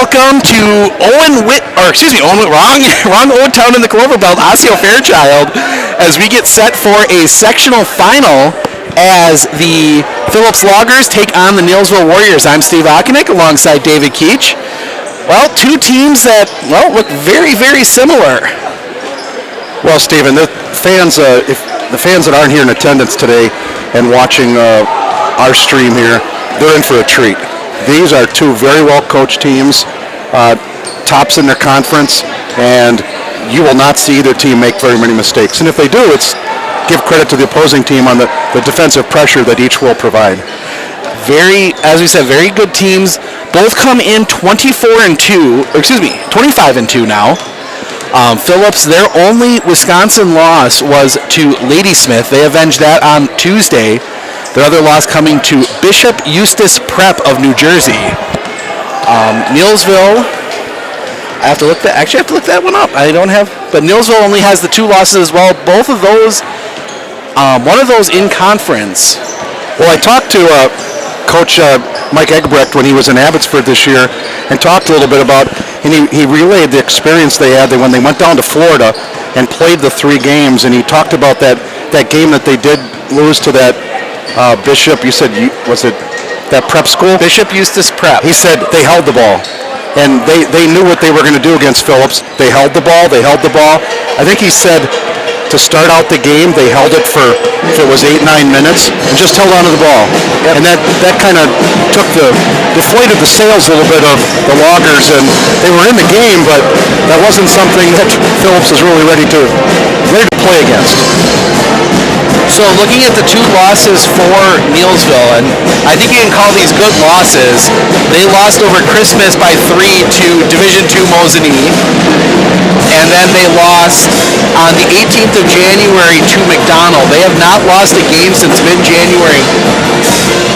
welcome to wrong Owen Town in the Clover Belt, Osseo Fairchild, as we get set for a sectional final as the Phillips Loggers take on the Neillsville Warriors. I'm Steve Okonik alongside David Keach. Well, two teams that, look very, very similar. Well, Stephen, the fans, if the fans that aren't here in attendance today and watching our stream here, they're in for a treat. These are two very well-coached teams, tops in their conference, and you will not see either team make very many mistakes. And if they do, it's give credit to the opposing team on the defensive pressure that each will provide. As we said, very good teams. Both come in 25-2 now. Phillips, their only Wisconsin loss was to Ladysmith. They avenged that on Tuesday. Their other loss coming to Bishop Eustace Prep of New Jersey. Neillsville, I have to look that one up. But Neillsville only has the two losses as well. Both of those, one of those in conference. Well, I talked to Coach Mike Egbrecht when he was in Abbotsford this year and talked a little bit about, and he relayed the experience they had when they went down to Florida and played the 3 games, and he talked about that game that they did lose to that Bishop, you said, was it that prep school? Bishop Eustace Prep. He said they held the ball, and they knew what they were going to do against Phillips. They held the ball. I think he said to start out the game, they held it for, if it was 8-9 minutes, and just held onto the ball. Yep. And that kind of deflated the sails a little bit of the Loggers, and they were in the game, but that wasn't something that Phillips was really ready to play against. So looking at the 2 losses for Neillsville, and I think you can call these good losses. They lost over Christmas by 3 to Division II Mosinee, and then they lost on the 18th of January to McDonald. They have not lost a game since mid-January.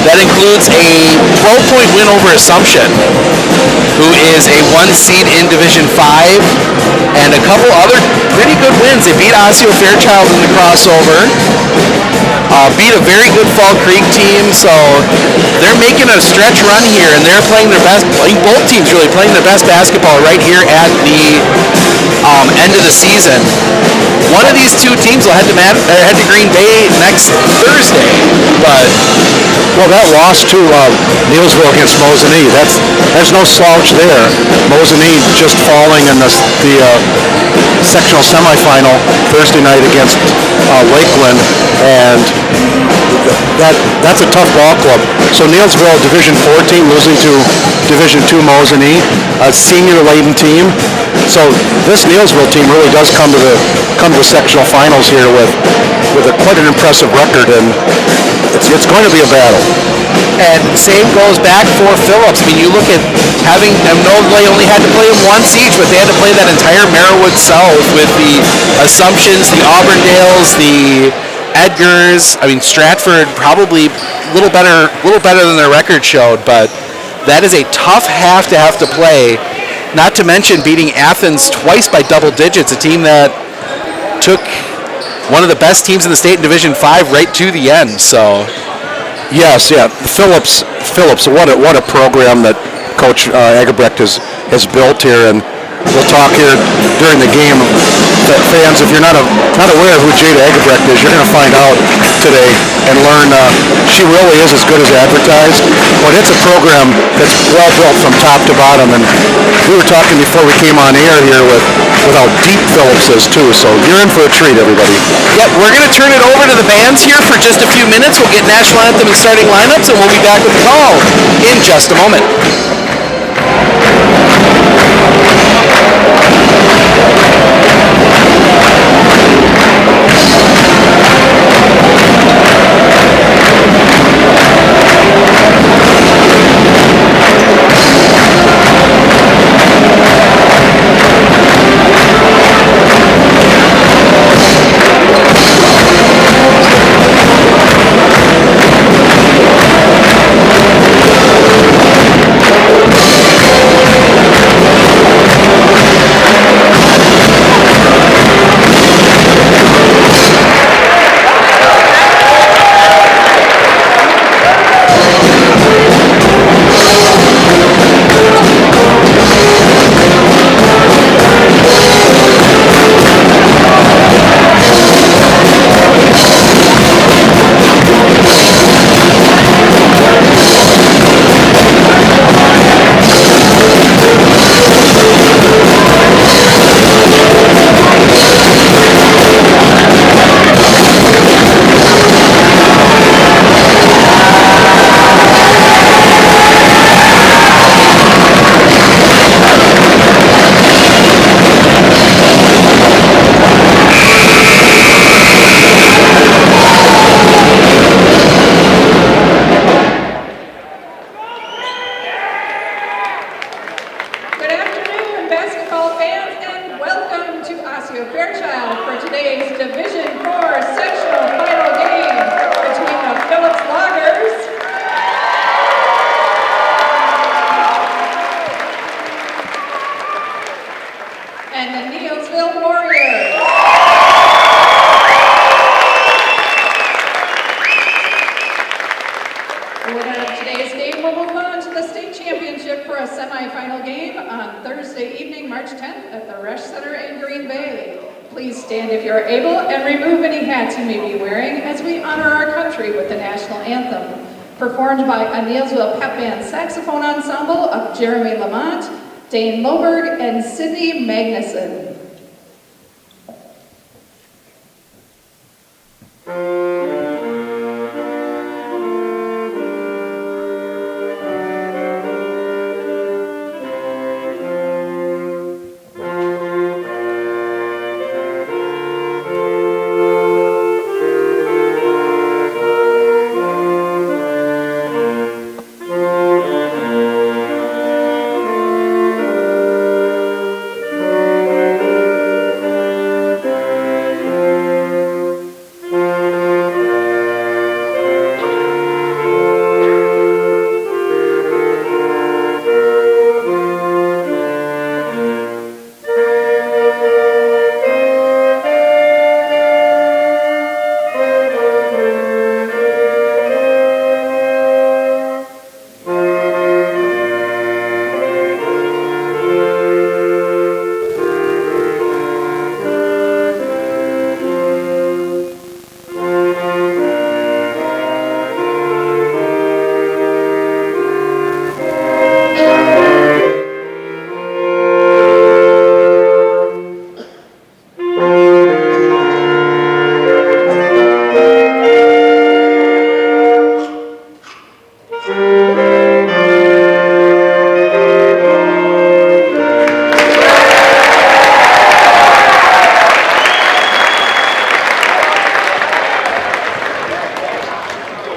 That includes a 12-point win over Assumption, who is a 1 seed in Division 5, and a couple other pretty good wins. They beat Osseo Fairchild in the crossover, beat a very good Fall Creek team, so they're making a stretch run here, and they're playing their best. Both teams really playing their best basketball right here at the end of the season. One of these two teams will head to Green Bay next Thursday, but that loss to Neillsville against Mosinee, there's no slouch there. Mosinee just falling in the sectional semifinal Thursday night against Lakeland, and that's a tough ball club. So Neillsville, Division 14, losing to Division 2 Mosinee, a senior-laden team. So this Neillsville team really does come to the sectional finals here with quite an impressive record, and it's going to be a battle. And same goes back for Phillips. I mean, you look at they only had to play them once each, but they had to play that entire Merriwood South with the Assumptions, the Auburndales, the Edgars. I mean, Stratford probably a little better than their record showed, but that is a tough half to play. Not to mention beating Athens twice by double digits, a team that took one of the best teams in the state in Division 5 right to the end. So, yes, Phillips, what a program that Coach Egbrecht has built here, and we'll talk here during the game. Fans, if you're not aware of who Jada Egbrecht is, you're going to find out today and learn she really is as good as advertised. But it's a program that's well built from top to bottom, and we were talking before we came on air here with how deep Phillips is too. So you're in for a treat, everybody. Yep, we're going to turn it over to the bands here for just a few minutes. We'll get national anthem and starting lineups, and we'll be back with the call in just a moment. please stand if you are able and remove any hats you may be wearing as we honor our country with the national anthem, performed by a Neillsville Pep Band Saxophone Ensemble of Jeremy Lamont, Dane Loberg, and Sydney Magnuson.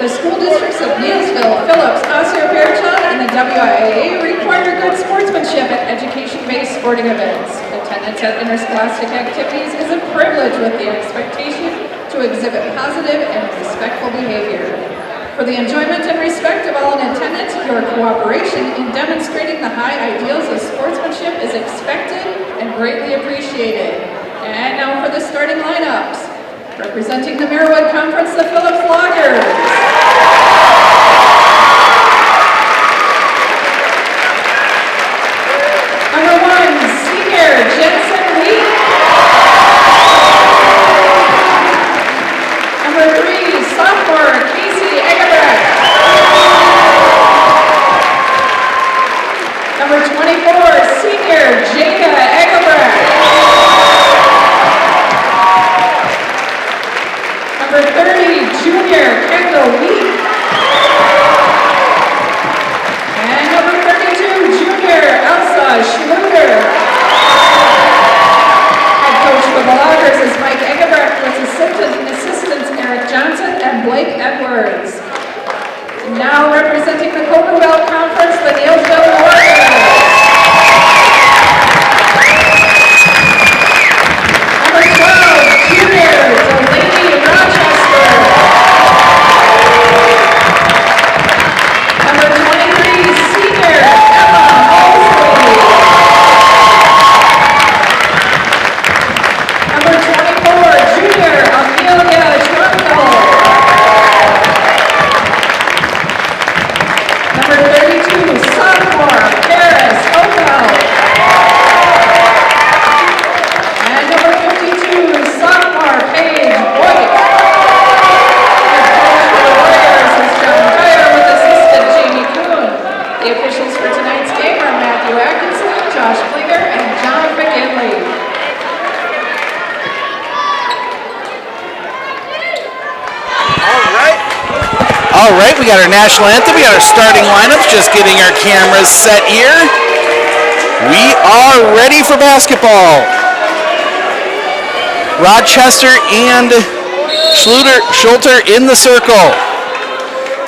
The school districts of Neillsville, Phillips, and the WIAA require good sportsmanship at education-based sporting events. Attendance at interscholastic activities is a privilege with the expectation to exhibit positive and respectful behavior. For the enjoyment and respect of all in attendance, your cooperation in demonstrating the high ideals of sportsmanship is expected and greatly appreciated. And now for the starting lineups. Representing the Marywood Conference, the Phillips Loggers. Number 1, senior Jensen Wheat. Number 3, sophomore Casey Egebrecht. Number 24, senior Jada Egebrecht. Number 30, junior Kendall Wheat. And number 32, junior Elsa Schluter. Head coach for the Loggers is Mike Egebrecht with assistants Eric Johnson and Blake Edwards. Now representing the Cocoa Belt Conference, the Neillsville Warriors. Number 12, junior Delaney Rochester. Number 23, senior Emma Mosley. Number 24, junior Amelia Trunkel. Number 32, sophomore Paris Opel. And number 52, sophomore Paige Boyd. Head coach for the Warriors is John Dyer with assistant Jamie Kuhn. The officials for tonight's game are Matthew Atkinson, Josh Klinger, and John McGinley. All right, we got our national anthem. We got our starting lineups. Just getting our cameras set here. We are ready for basketball. Rochester and Schulter in the circle.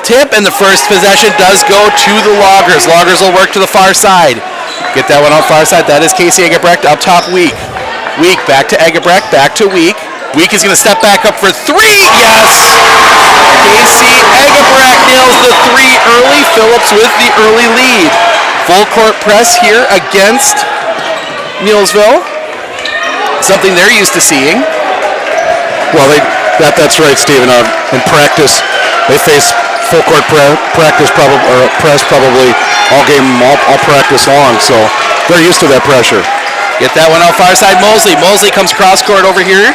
Tip, and the first possession does go to the Loggers. Loggers will work to the far side. Get that one on far side. That is Casey Egebrecht up top. Week back to Egebrecht, back to Week. Week is going to step back up for three. Yes! Casey Egebrecht nails the three early. Phillips with the early lead. Full court press here against Neillsville. Something they're used to seeing. Well, that's right, Stephen. In practice, they face full court press probably all game, all practice long. So they're used to that pressure. Get that one out far side, Mosley. Mosley comes cross court over here.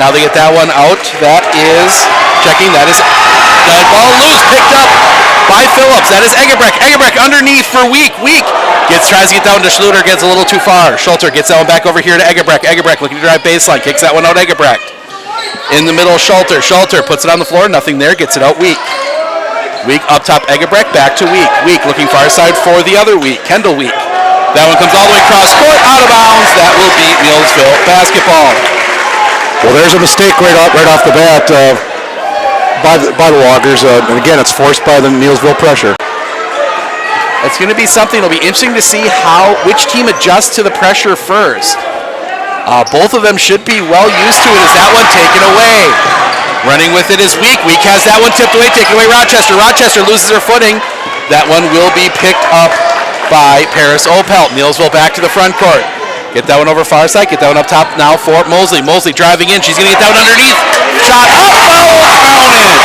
Now they get that one out. That is checking. That is that ball loose, picked up by Phillips. That is Eggebrecht. Eggebrecht underneath for Week. Week tries to get down to Schluter, gets a little too far. Schulter gets that one back over here to Eggebrecht. Eggebrecht looking to drive baseline, kicks that one out. Eggebrecht in the middle. Schulter puts it on the floor. Nothing there. Gets it out. Week up top. Eggebrecht back to Week. Week looking far side for the other Week. Kendall Week. That one comes all the way across court, out of bounds. That will be Neillsville basketball. Well, there's a mistake right off the bat by the Loggers, and again, it's forced by the Neillsville pressure. It's going to be something. It'll be interesting to see which team adjusts to the pressure first. Both of them should be well used to it. Is that one taken away? Running with it is Week. Week has that one tipped away, taken away Rochester. Rochester loses her footing. That one will be picked up by Paris Opelt. Neillsville back to the front court. Get that one over far side. Get that one up top now for Mosley. Mosley driving in. She's going to get that one underneath. Shot up. Foul counted.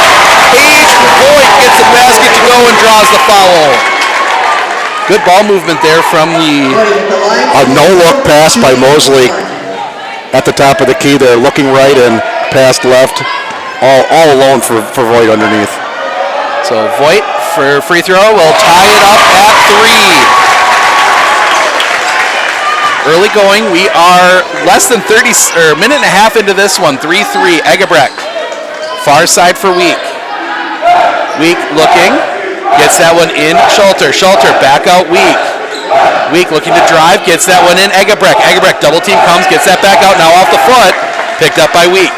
Paige Boyd gets the basket to go and draws the foul. Good ball movement there from the... A no-look pass by Mosley at the top of the key there. Looking right and passed left. All alone for Voigt underneath. So Voigt for free throw will tie it up at 3. Early going. We are less than a minute and a half into this one. 3-3. Eggebrecht. Far side for Week. Week looking. Gets that one in. Schulter back out Week. Week looking to drive. Gets that one in. Eggebrecht double team comes. Gets that back out. Now off the foot. Picked up by Week.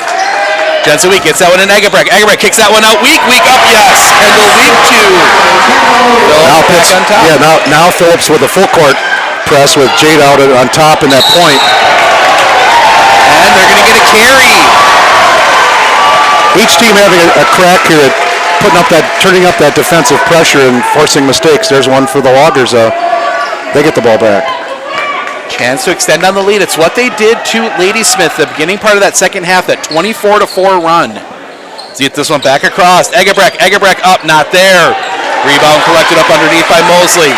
Jensen Week gets that one in Eggebrecht. Eggebrecht kicks that one out. Week up, yes. Kendall Week 2. Now Phillips with a full court press with Jade out on top in that point. And they're going to get a carry. Each team having a crack here at turning up that defensive pressure and forcing mistakes. There's one for the Loggers. They get the ball back. Chance to extend on the lead. It's what they did to Ladysmith the beginning part of that second half, that 24-4 run. Let's get this one back across. Eggebrecht up, not there. Rebound collected up underneath by Mosley.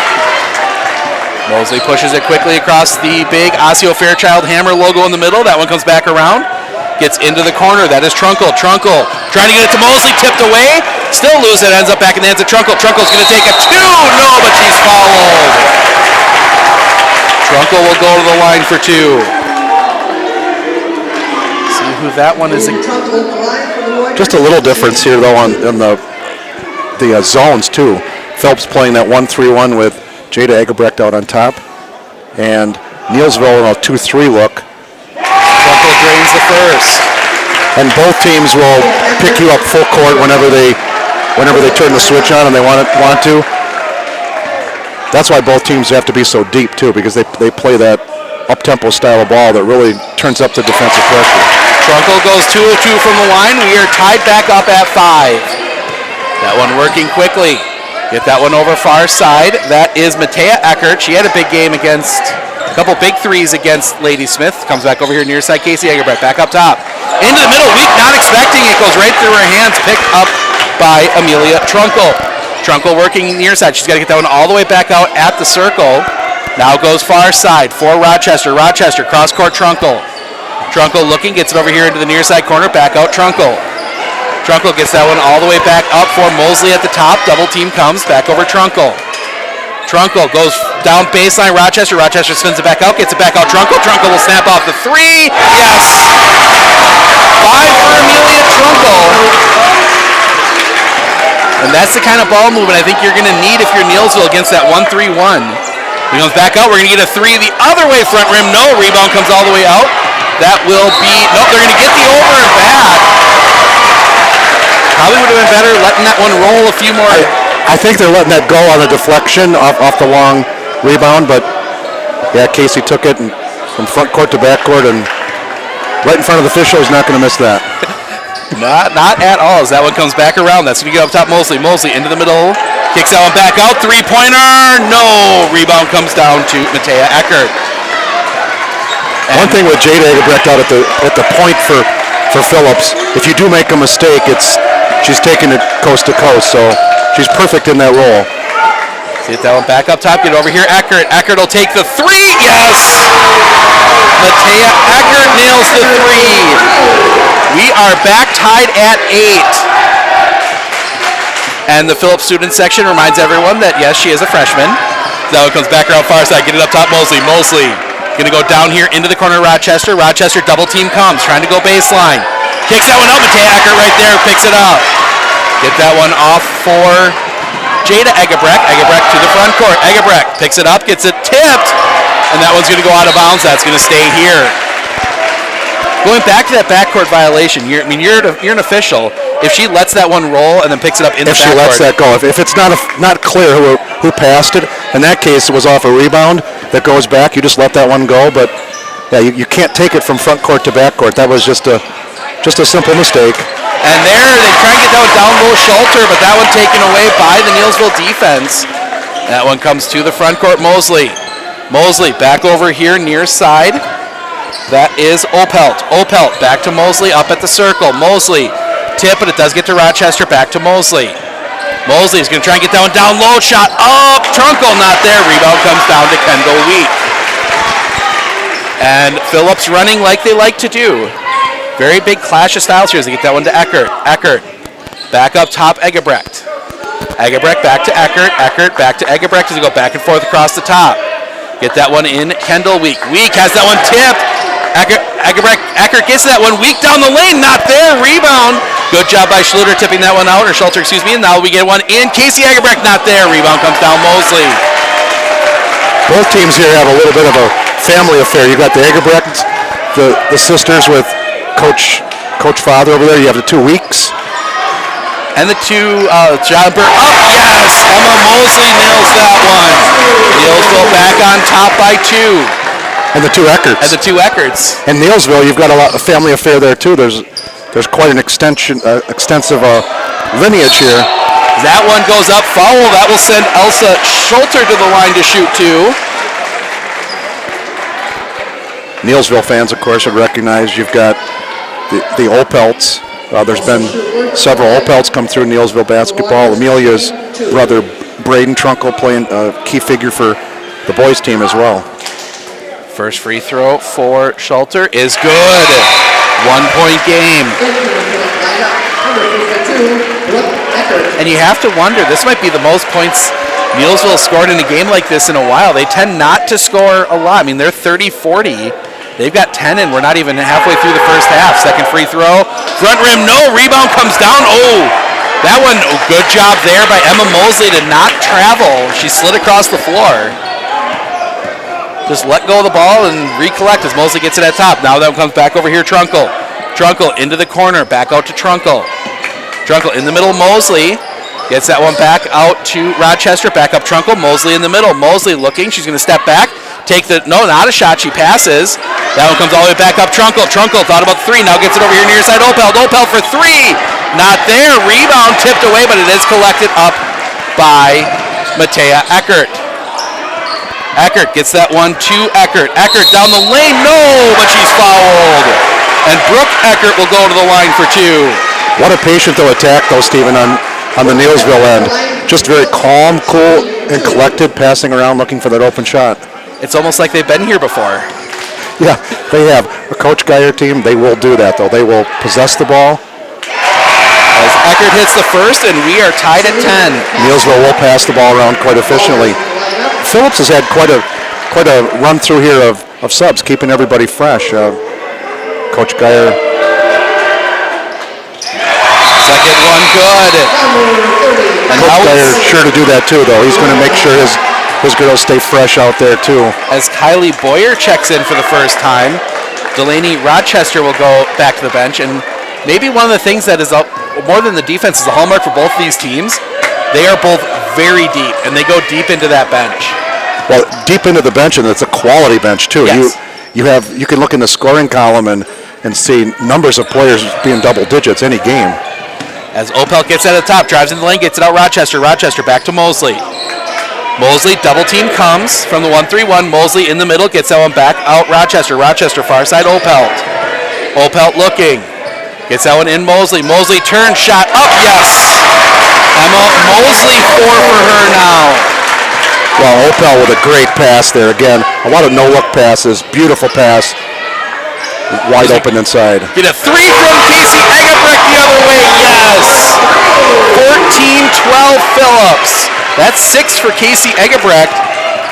Mosley pushes it quickly across the big Osseo Fairchild Hammer logo in the middle. That one comes back around. Gets into the corner. That is Trunkel. Trunkel trying to get it to Mosley. Tipped away. Still lose it. Ends up back in the hands of Trunkel. Trunkel's going to take a 2. No, but she's fouled. Trunkel will go to the line for 2. See who that one is. Just a little difference here, though, on the zones, too. Phelps playing that 1-3-1 with Jada Eggebrecht out on top. And Neillsville in a 2-3 look. Trunkel drains the first. And both teams will pick you up full court whenever they turn the switch on and they want to. That's why both teams have to be so deep, too, because they play that up-tempo style of ball that really turns up the defensive pressure. Trunkel goes 2 of 2 from the line. We are tied back up at 5. That one working quickly. Get that one over far side. That is Matea Eckert. She had a big game against a couple big threes against Ladysmith. Comes back over here near side. Casey Eggebrecht back up top. Into the middle. Week not expecting it. Goes right through her hands. Picked up by Amelia Trunkel. Trunkel working near side. She's got to get that one all the way back out at the circle. Now goes far side for Rochester. Rochester cross court Trunkel. Trunkel looking, gets it over here into the near side corner. Back out Trunkel. Trunkel gets that one all the way back up for Mosley at the top. Double team comes back over Trunkel. Trunkel goes down baseline. Rochester spins it back out, gets it back out. Trunkel will snap off the 3. Yes. 5 for Amelia Trunkel. And that's the kind of ball movement I think you're going to need if you're Neillsville against that 1-3-1. He comes back out. We're going to get a 3 the other way front rim. No, rebound comes all the way out. That will be, nope, they're going to get the over and back. Probably would have been better letting that one roll a few more. I think they're letting that go on a deflection off the long rebound, but yeah, Casey took it from front court to back court and right in front of the official. Is not going to miss that. Not at all, as that one comes back around. That's going to get up top. Mosley into the middle. Kicks that one back out. 3-pointer. No. Rebound comes down to Matea Eckert. And one thing with Jada Eggebrecht out at the point for Phillips, if you do make a mistake, she's taking it coast to coast, so she's perfect in that role. See that one back up top. Get over here. Eckert will take the 3. Yes. Matea Eckert nails the 3. We are back tied at 8. And the Phillips student section reminds everyone that, yes, she is a freshman. Now it comes back around far side, get it up top, Mosley. Mosley gonna go down here into the corner of Rochester. Rochester double team comes, trying to go baseline. Kicks that one up, Matea Eckert right there, picks it up. Get that one off for Jada Egebrecht. Egebrecht to the front court. Egebrecht picks it up, gets it tipped, and that one's gonna go out of bounds. That's gonna stay here. Going back to that backcourt violation, you're an official. If she lets that one roll and then picks it up in the backcourt. If she lets that go, if it's not clear who passed it, in that case it was off a rebound that goes back. You just let that one go, but yeah, you can't take it from front court to back court. That was just a simple mistake. And there they try and get that one down low, Schulter, but that one taken away by the Neillsville defense. That one comes to the front court. Mosley back over here near side. That is Opelt. Opelt back to Mosley up at the circle. Mosley tip, but it does get to Rochester. Back to Mosley. Mosley's going to try and get that one down low. Shot up. Trunkle not there. Rebound comes down to Kendall Week. And Phillips running like they like to do. Very big clash of styles here as they get that one to Eckert. Eckert back up top, Egebrecht. Egebrecht back to Eckert. Eckert back to Egebrecht as they go back and forth across the top. Get that one in, Kendall Week. Week has that one tipped. Eckert gets that one. Week down the lane, not there. Rebound. Good job by Schluter tipping that one out, or Schulter, excuse me. And now we get one in. Casey Egebrecht, not there. Rebound comes down Mosley. Both teams here have a little bit of a family affair. You got the Egebrechts, the sisters with Coach Father over there. You have the 2 Weeks. And the 2, John Burke. Oh, yes! Emma Mosley nails that one. Neillsville back on top by 2. And the 2 Eckerts. And Neillsville, you've got a family affair there too. There's quite an extensive lineage here. That one goes up, foul. That will send Elsa Schulter to the line to shoot 2. Neillsville fans, of course, would recognize you've got the Opelts. There's been several Opelts come through Neillsville basketball. Amelia's brother, Braden Trunkle, playing a key figure for the boys team as well. First free throw for Schulter is good. 1-point game. And you have to wonder, this might be the most points Neillsville scored in a game like this in a while. They tend not to score a lot. I mean, they're 30-40. They've got 10, and we're not even halfway through the first half. Second free throw. Front rim, no. Rebound comes down. Oh, that one, good job there by Emma Mosley to not travel. She slid across the floor. Just let go of the ball and recollect as Mosley gets it at top. Now that one comes back over here, Trunkle. Trunkle into the corner, back out to Trunkle. Trunkle in the middle, Mosley. Gets that one back out to Rochester, back up Trunkle. Mosley in the middle. Mosley looking, she's going to step back. No, not a shot, she passes. That one comes all the way back up Trunkle. Trunkle thought about 3, now gets it over here near side Opelt. Opelt for 3, not there. Rebound tipped away, but it is collected up by Matea Eckert. Eckert gets that one to Eckert. Eckert down the lane, no, but she's fouled. And Brooke Eckert will go to the line for 2. What a patient though attack though, Stephen, on the Neillsville end. Just very calm, cool, and collected, passing around looking for that open shot. It's almost like they've been here before. Yeah, they have. A Coach Geyer team, they will do that though. They will possess the ball. As Eckert hits the first, and we are tied at 10. Neillsville will pass the ball around quite efficiently. Phillips has had quite a run through here of subs, keeping everybody fresh. Coach Geyer. Second one good. And Coach Geyer sure to do that too, though. He's going to make sure his girls stay fresh out there too. As Kylie Boyer checks in for the first time, Delaney Rochester will go back to the bench. And maybe one of the things that is more than the defense is a hallmark for both of these teams. They are both very deep, and they go deep into that bench. Well, deep into the bench, and it's a quality bench too. Yes. You can look in the scoring column and see numbers of players being double digits any game. As Opel gets at the top, drives in the lane, gets it out Rochester. Rochester back to Mosley. Mosley, double team comes from the 1-3-1. Mosley in the middle, gets that one back out Rochester. Rochester, far side Opelt. Opelt looking. Gets that one in Mosley. Mosley turns, shot up, yes! Emma Mosley, 4 for her now. Well, Opel with a great pass there. Again, a lot of no-look passes. Beautiful pass wide open inside. Get a three from Casey Egebrecht the other way, yes! 14-12 Phillips. That's 6 for Casey Egebrecht,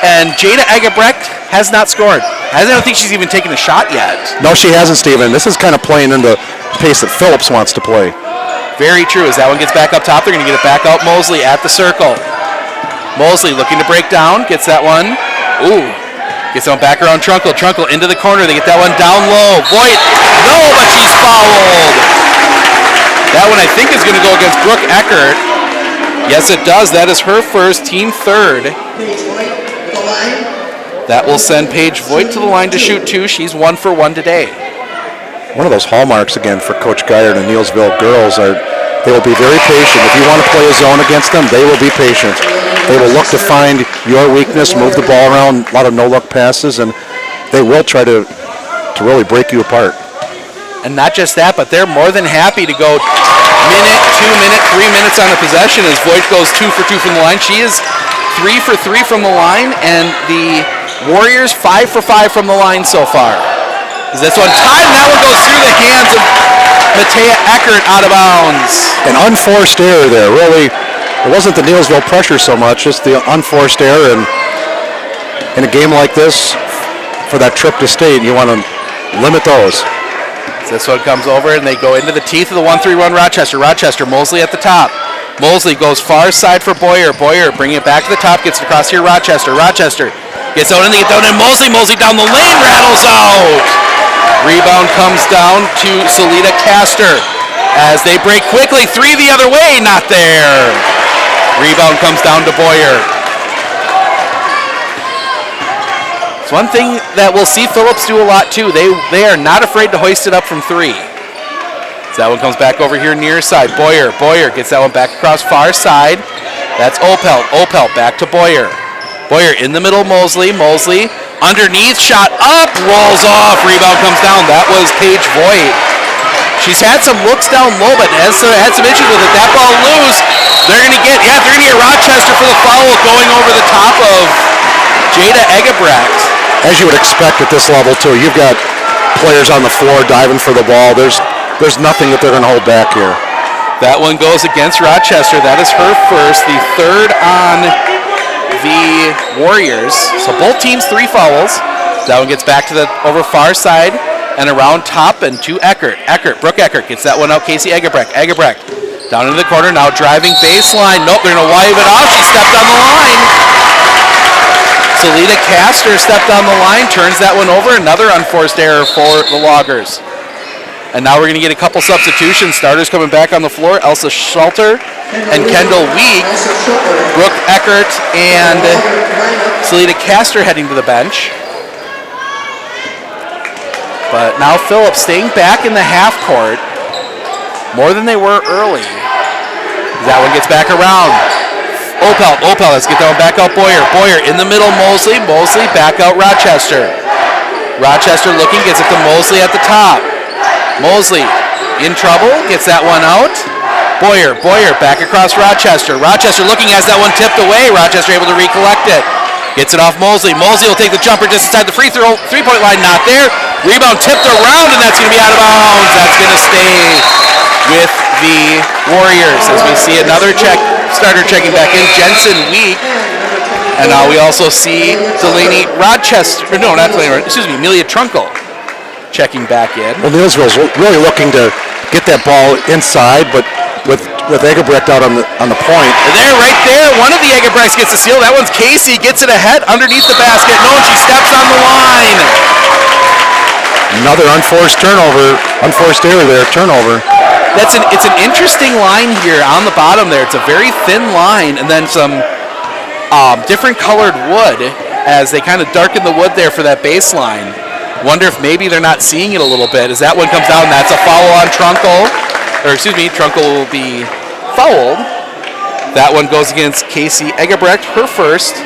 and Jada Egebrecht has not scored. I don't think she's even taken a shot yet. No, she hasn't, Steven. This is kind of playing in the pace that Phillips wants to play. Very true. As that one gets back up top, they're going to get it back out. Mosley at the circle. Mosley looking to break down, gets that one. Ooh, gets that one back around Trunkle. Trunkle into the corner. They get that one down low. Voigt, no, but she's fouled. That one I think is going to go against Brooke Eckert. Yes, it does. That is her first, team third. That will send Paige Voigt to the line to shoot 2. She's 1 for 1 today. One of those hallmarks again for Coach Geyer and the Neillsville girls are they will be very patient. If you want to play a zone against them, they will be patient. They will look to find your weakness, move the ball around, a lot of no-look passes, and they will try to really break you apart. And not just that, but they're more than happy to go minute, 2 minute, 3 minutes on a possession as Voigt goes 2 for 2 from the line. She is 3 for 3 from the line, and the Warriors 5 for 5 from the line so far. Is this one tied? And that one goes through the hands of Matea Eckert out of bounds. An unforced error there. Really, it wasn't the Neillsville pressure so much, just the unforced error. And in a game like this, for that trip to state, you want to limit those. This one comes over and they go into the teeth of the 1-3 run Rochester. Rochester, Mosley at the top. Mosley goes far side for Boyer. Boyer bringing it back to the top, gets it across here. Rochester. Rochester gets out and they get down in Mosley. Mosley down the lane, rattles out. Rebound comes down to Salita Castor as they break quickly. 3 the other way, not there. Rebound comes down to Boyer. It's one thing that we'll see Phillips do a lot too. They are not afraid to hoist it up from 3. So that one comes back over here near side. Boyer gets that one back across far side. That's Opelt. Opelt back to Boyer. Boyer in the middle, Mosley. Mosley underneath, shot up, rolls off. Rebound comes down. That was Paige Voigt. She's had some looks down low, but had some issues with it. That ball loose. They're gonna get Rochester for the foul going over the top of Jada Egebrecht. As you would expect at this level too, you've got players on the floor diving for the ball. There's nothing that they're going to hold back here. That one goes against Rochester. That is her first, the third on the Warriors. So both teams 3 fouls. That one gets back to the over far side and around top and to Eckert. Brooke Eckert gets that one out. Casey Egebrecht. Egebrecht down into the corner, now driving baseline. Nope, they're going to wipe it off. She stepped on the line. Salita Castor stepped on the line, turns that one over. Another unforced error for the Loggers. And now we're going to get a couple substitutions. Starters coming back on the floor. Elsa Schulter and Kendall Week. Brooke Eckert and Salita Castor heading to the bench. But now Phillips staying back in the half court more than they were early. That one gets back around. Opel, let's get that one back out. Boyer in the middle, Mosley back out Rochester. Rochester looking, gets it to Mosley at the top. Mosley in trouble, gets that one out. Boyer back across Rochester. Rochester looking, has that one tipped away. Rochester able to recollect it. Gets it off Mosley. Mosley will take the jumper just inside the three-point line, not there. Rebound tipped around, and that's going to be out of bounds. That's going to stay with the Warriors as we see another starter checking back in, Jensen Week. And now we also see Amelia Trunkle checking back in. Well, Neillsville's really looking to get that ball inside, but with Egebrecht out on the point. There, right there, one of the Egebrechts gets the steal. That one's Casey, gets it ahead underneath the basket. No, and she steps on the line. Another unforced error there, turnover. It's an interesting line here on the bottom there. It's a very thin line, and then some different colored wood as they kind of darken the wood there for that baseline. Wonder if maybe they're not seeing it a little bit. As that one comes down, that's a foul on Trunkle. Trunkle will be fouled. That one goes against Casey Egebrecht, her first,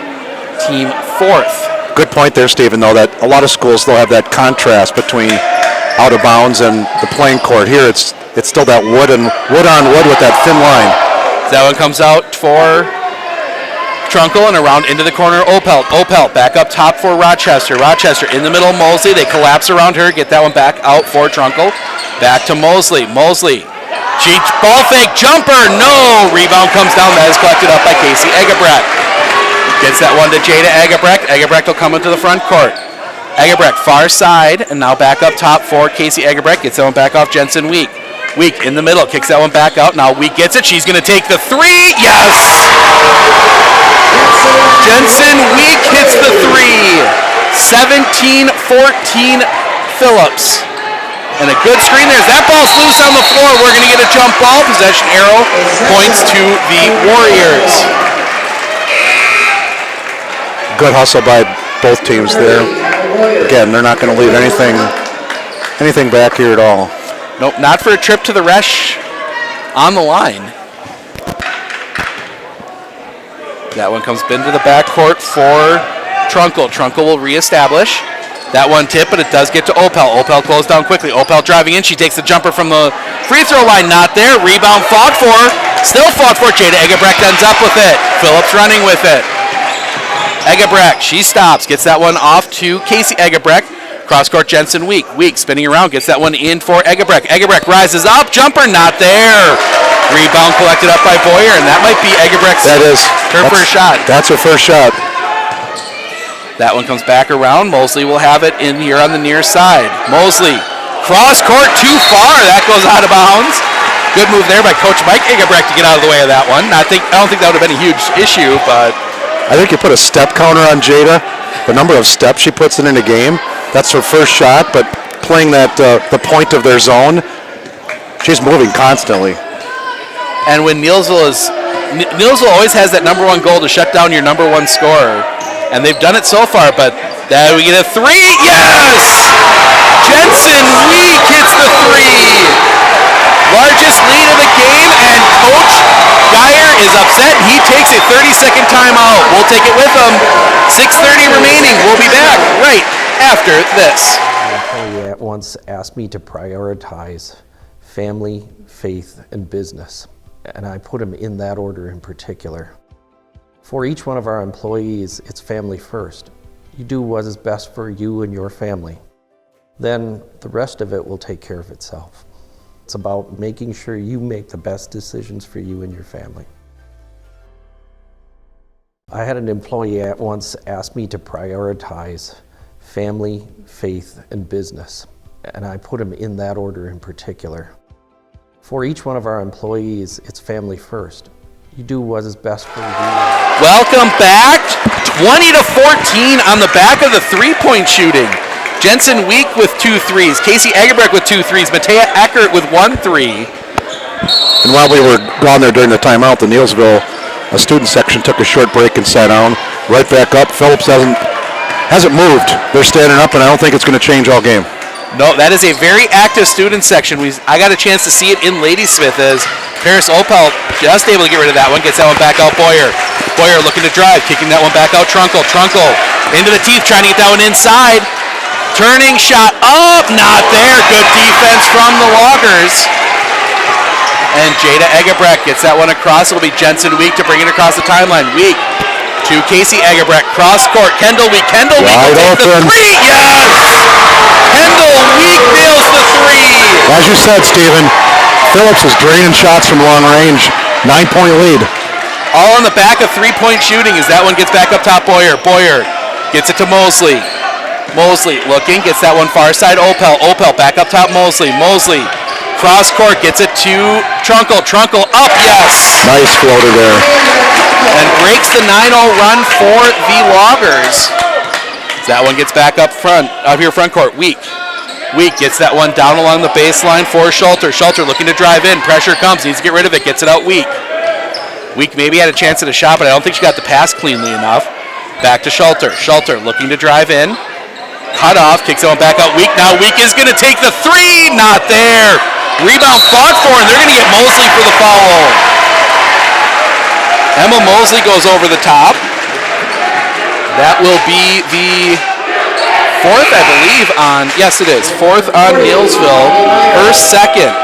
team 4th. Good point there, Stephen, though, that a lot of schools still have that contrast between out of bounds and the playing court. Here it's still that wood on wood with that thin line. That one comes out for Trunkle, and around into the corner, Opelt. Opelt back up top for Rochester. Rochester in the middle, Mosley. They collapse around her, get that one back out for Trunkle. Back to Mosley. Mosley. She ball fake jumper. No. Rebound comes down. That is collected up by Casey Egebrecht. Gets that one to Jada Egebrecht. Egebrecht will come into the front court. Egebrecht far side, and now back up top for Casey Egebrecht. Gets that one back off Jensen Week. Week in the middle, kicks that one back out. Now Week gets it. She's going to take the three. Yes! Jensen Week hits the three. 17-14 Phillips. And a good screen there. That ball's loose on the floor. We're going to get a jump ball. Possession arrow points to the Warriors. Good hustle by both teams there. Again, they're not going to leave anything back here at all. Nope, not for a trip to the Resch on the line. That one comes into the backcourt for Trunkle. Trunkle will reestablish. That one tip, but it does get to Opel. Opel closed down quickly. Opel driving in. She takes the jumper from the free throw line. Not there. Rebound fought for. Still fought for. Jada Egebrecht ends up with it. Phillips running with it. Egebrecht, she stops. Gets that one off to Casey Egebrecht. Cross-court Jensen Week. Week spinning around. Gets that one in for Egebrecht. Egebrecht rises up. Jumper not there. Rebound collected up by Boyer, and that might be Egebrecht's first shot. That's her first shot. That one comes back around. Mosley will have it in here on the near side. Mosley, cross court too far. That goes out of bounds. Good move there by Coach Mike Egebrecht to get out of the way of that one. I don't think that would have been a huge issue, but I think you put a step counter on Jada. The number of steps she puts in a game. That's her first shot, but playing that the point of their zone, she's moving constantly. And when Neillsville always has that number one goal to shut down your number one scorer. And they've done it so far, but we get a three. Yes! Jensen Week hits the three. Largest lead of the game, and Coach Geyer is upset. He takes a 30-second timeout. We'll take it with him. 6:30 remaining. We'll be back right after this. My employee at once asked me to prioritize family, faith, and business, and I put them in that order in particular. For each one of our employees, it's family first. You do what is best for you and your family. Then the rest of it will take care of itself. It's about making sure you make the best decisions for you and your family. I had an employee at once ask me to prioritize family, faith, and business, and I put them in that order in particular. For each one of our employees, it's family first. You do what is best for you. Welcome back. 20-14 on the back of the three-point shooting. Jensen Week with 2 threes. Casey Egebrecht with 2 threes. Matea Eckert with 1 3. And while we were gone there during the timeout, the Neillsville student section took a short break and sat down. Right back up. Phillips hasn't moved. They're standing up, and I don't think it's going to change all game. No, that is a very active student section. I got a chance to see it in Ladysmith as Paris Opel just able to get rid of that one. Gets that one back out Boyer. Boyer looking to drive, kicking that one back out Trunkle. Trunkle into the teeth, trying to get that one inside. Turning shot up, not there. Good defense from the Loggers. And Jada Egebrecht gets that one across. It'll be Jensen Week to bring it across the timeline. Week to Casey Egebrecht. Cross court. Kendall Week. Kendall Week will take the three. Yes! Kendall Week nails the three. As you said, Stephen, Phillips is draining shots from long range. 9-point lead. All on the back of three-point shooting as that one gets back up top Boyer. Boyer gets it to Mosley. Mosley looking, gets that one far side Opel. Opel back up top Mosley. Mosley cross court, gets it to Trunkle. Trunkle up, yes! Nice floater there. And breaks the 9-0 run for the Loggers. That one gets back up here front court. Week gets that one down along the baseline for Schulter. Schulter looking to drive in. Pressure comes. Needs to get rid of it. Gets it out Week maybe had a chance at a shot, but I don't think she got the pass cleanly enough. Back to Schulter. Schulter looking to drive in. Cut off. Kicks that one back out Week. Now Week is going to take the three. Not there. Rebound fought for, and they're going to get Mosley for the foul. Emma Mosley goes over the top. That will be the fourth, I believe, yes it is, fourth on Neillsville, her second.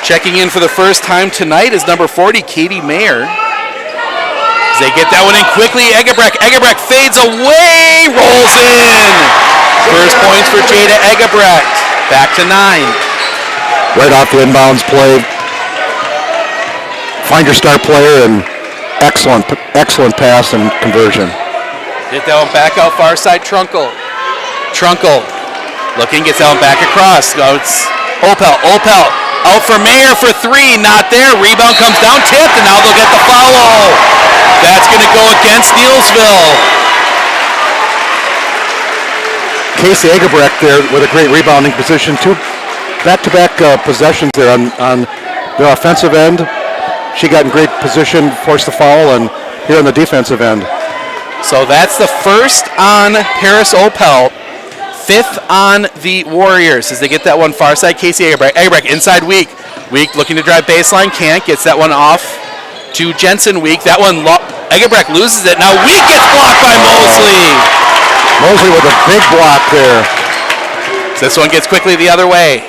Checking in for the first time tonight is number 40, Katie Mayer. As they get that one in quickly, Eggebrecht fades away, rolls in. First points for Jada Eggebrecht. Back to 9. Right off the inbounds play. Find your star player and excellent pass and conversion. Get that one back out far side, Trunkel looking, gets that one back across. Now it's Opel out for Mayer for 3, not there. Rebound comes down, tipped, and now they'll get the foul. That's going to go against Neillsville. Casey Eggebrecht there with a great rebounding position. 2 back-to-back possessions there on their offensive end. She got in great position, forced the foul, and here on the defensive end. So that's the first on Paris Opel, 5th on the Warriors as they get that one far side. Casey Eggebrecht inside Week looking to drive baseline, can't, gets that one off to Jensen Week. That one, Eggebrecht loses it. Now Week gets blocked by Mosley. Mosley with a big block there. This one gets quickly the other way.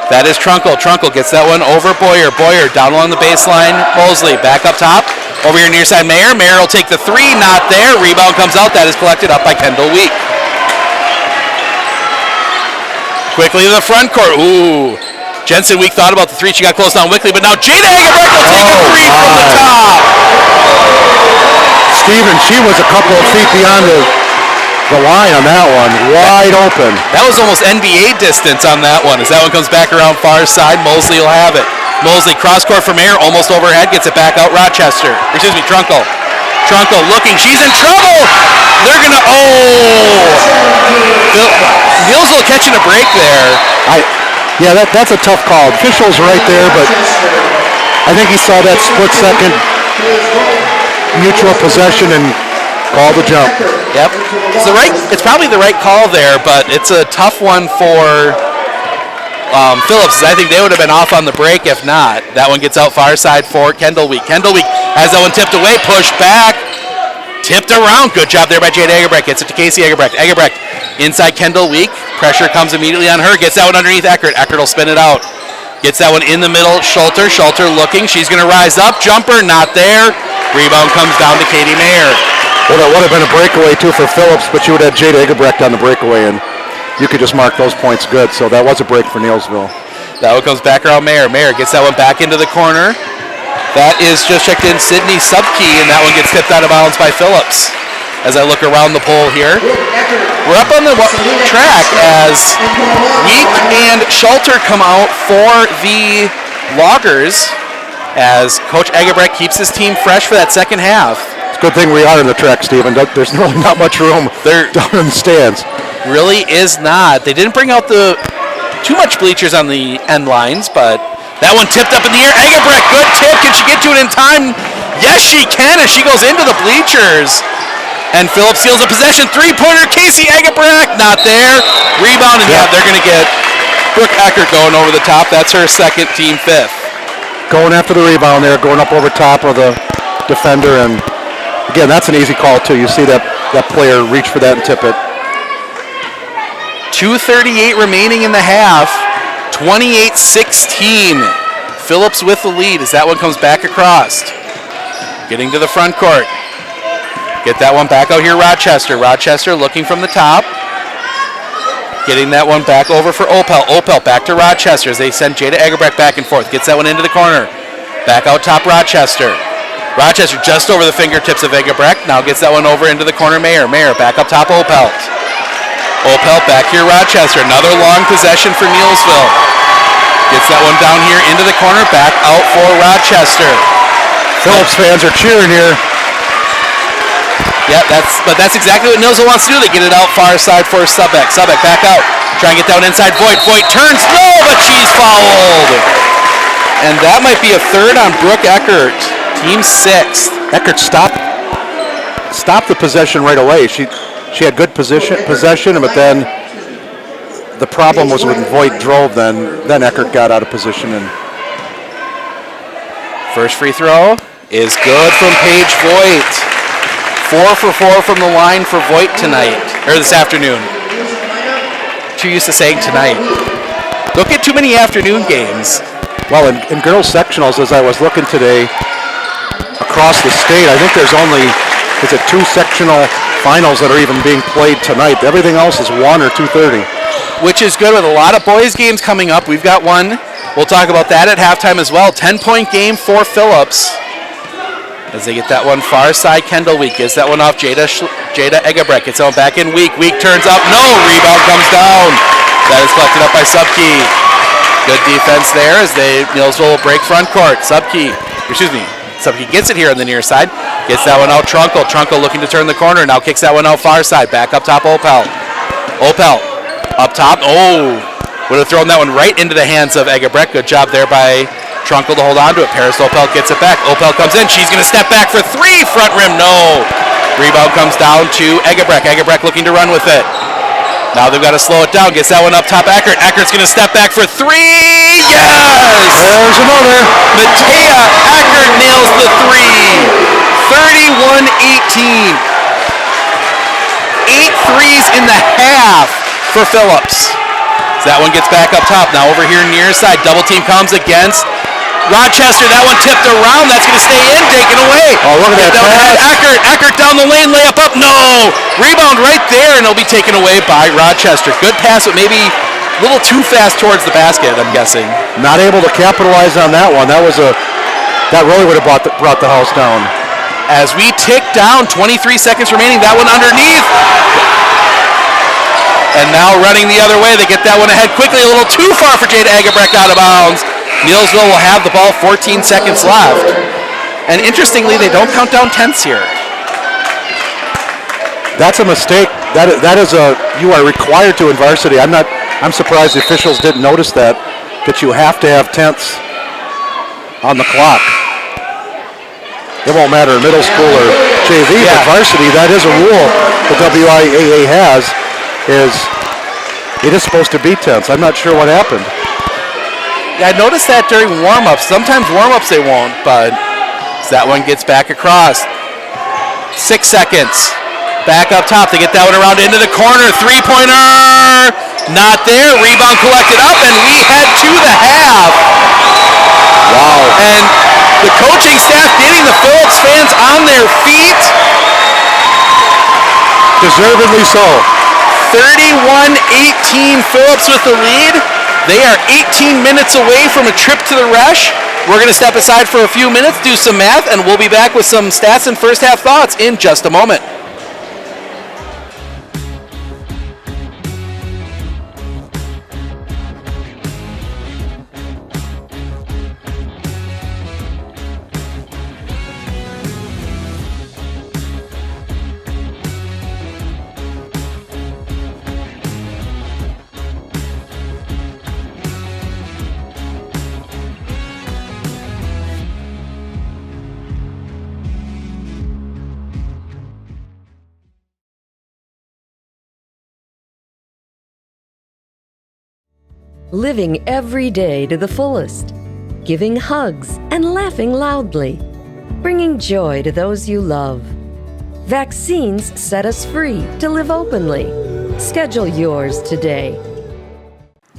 That is Trunkel gets that one over Boyer down along the baseline. Mosley back up top. Over here near side, Mayer will take the 3, not there. Rebound comes out, that is collected up by Kendall Week. Quickly to the front court, Jensen Week thought about the 3, she got close down quickly, but now Jada Eggebrecht will take a 3 from the top. Steven, she was a couple of feet beyond the line on that one, wide open. That was almost NBA distance on that one, as that one comes back around far side, Mosley will have it. Mosley cross court from Mayer, almost overhead, gets it back out Trunkel looking, she's in trouble. They're gonna, Neillsville catching a break there. That's a tough call. Official's right there, but I think he saw that split second mutual possession and called the jump. Yep, it's probably the right call there, but it's a tough one for Phillips. I think they would have been off on the break if not. That one gets out far side for Kendall Week. Kendall Week has that one tipped away, pushed back, tipped around. Good job there by Jada Eggebrecht. Gets it to Casey Eggebrecht. Eggebrecht inside Kendall Week. Pressure comes immediately on her. Gets that one underneath Eckert. Eckert will spin it out. Gets that one in the middle. Schulter looking. She's going to rise up. Jumper not there. Rebound comes down to Katie Mayer. Well, that would have been a breakaway too for Phillips, but you would have Jada Eggebrecht on the breakaway, and you could just mark those points good. So that was a break for Neillsville. That one comes back around Mayer. Mayer gets that one back into the corner. That is just checked in Sydney Subkey, and that one gets tipped out of bounds by Phillips. As I look around the pole here, we're up on the track as Week and Schulter come out for the Loggers as Coach Eggebrecht keeps his team fresh for that second half. It's a good thing we are in the track, Stephen. There's really not much room there down in the stands. Really is not. They didn't bring out too much bleachers on the end lines, but that one tipped up in the air. Eggebrecht, good tip. Can she get to it in time? Yes, she can as she goes into the bleachers. And Phillips steals a possession. 3-pointer, Casey Eggebrecht, not there. Rebound, and they're going to get Brooke Eckert going over the top. That's her second, team 5th. Going after the rebound there, going up over top of the defender, and again, that's an easy call too. You see that player reach for that and tip it. 2:38 remaining in the half. 28-16. Phillips with the lead as that one comes back across. Getting to the front court. Get that one back out here, Rochester. Rochester looking from the top. Getting that one back over for Opel. Opel back to Rochester as they send Jada Eggebrecht back and forth. Gets that one into the corner. Back out top, Rochester. Rochester just over the fingertips of Eggebrecht. Now gets that one over into the corner, Mayer. Mayer back up top, Opel. Opel back here, Rochester. Another long possession for Neillsville. Gets that one down here into the corner. Back out for Rochester. Phillips fans are cheering here. Yeah, that's exactly what Neillsville wants to do. They get it out far side for Subbeck. Subbeck back out. Try and get that one inside Voigt. Voigt turns. No, but she's fouled. And that might be a third on Brooke Eckert. Team 6th. Eckert stopped the possession right away. She had good possession, but then the problem was when Voigt drove. Then Eckert got out of position and first free throw is good from Paige Voigt. 4 for 4 from the line for Voigt tonight, or this afternoon. Too used to saying tonight. Don't get too many afternoon games. Well, in girls sectionals, as I was looking today, across the state, I think there's only, is it 2 sectional finals that are even being played tonight? Everything else is 1 or 2:30. Which is good with a lot of boys games coming up. We've got one. We'll talk about that at halftime as well. 10-point game for Phillips. As they get that one far side, Kendall Week gives that one off. Jada Egebrecht gets that one back in. Week turns up. No, rebound comes down. That is collected up by Subke. Good defense there as Neillsville will break front court. Subke gets it here on the near side. Gets that one out, Trunkle. Trunkle looking to turn the corner. Now kicks that one out far side. Back up top, Opel. Up top. Oh, would have thrown that one right into the hands of Egebrecht. Good job there by Trunkle to hold on to it. Paris Opel gets it back. Opel comes in. She's going to step back for 3. Front rim, no. Rebound comes down to Egebrecht. Egebrecht looking to run with it. Now they've got to slow it down. Gets that one up top, Eckert. Eckert's going to step back for 3. Yes! There's another. Matea Eckert nails the 3. 31-18. 8 threes in the half for Phillips. So that one gets back up top. Now over here near side. Double team comes against Rochester. That one tipped around. That's going to stay in. Taken away. Oh, look at that pass. Eckert down the lane. Layup up. No. Rebound right there, and it'll be taken away by Rochester. Good pass, but maybe a little too fast towards the basket, I'm guessing. Not able to capitalize on that one. That really would have brought the house down. As we tick down, 23 seconds remaining. That one underneath. And now running the other way. They get that one ahead quickly. A little too far for Jada Egebrecht out of bounds. Neillsville will have the ball, 14 seconds left. And interestingly, they don't count down tenths here. That's a mistake. That is you are required to in varsity. I'm surprised the officials didn't notice that you have to have tenths on the clock. It won't matter in middle school or JV, but varsity, that is a rule the WIAA has, is it is supposed to be tenths. I'm not sure what happened. Yeah, I noticed that during warm-ups. Sometimes warm-ups they won't, but that one gets back across. 6 seconds. Back up top. They get that one around into the corner. Three-pointer. Not there. Rebound collected up, and we head to the half. Wow. And the coaching staff getting the Phillips fans on their feet. Deservedly so. 31-18, Phillips with the lead. They are 18 minutes away from a trip to the Resch. We're going to step aside for a few minutes, do some math, and we'll be back with some stats and first half thoughts in just a moment. Living every day to the fullest, giving hugs and laughing loudly, bringing joy to those you love. Vaccines set us free to live openly. Schedule yours today.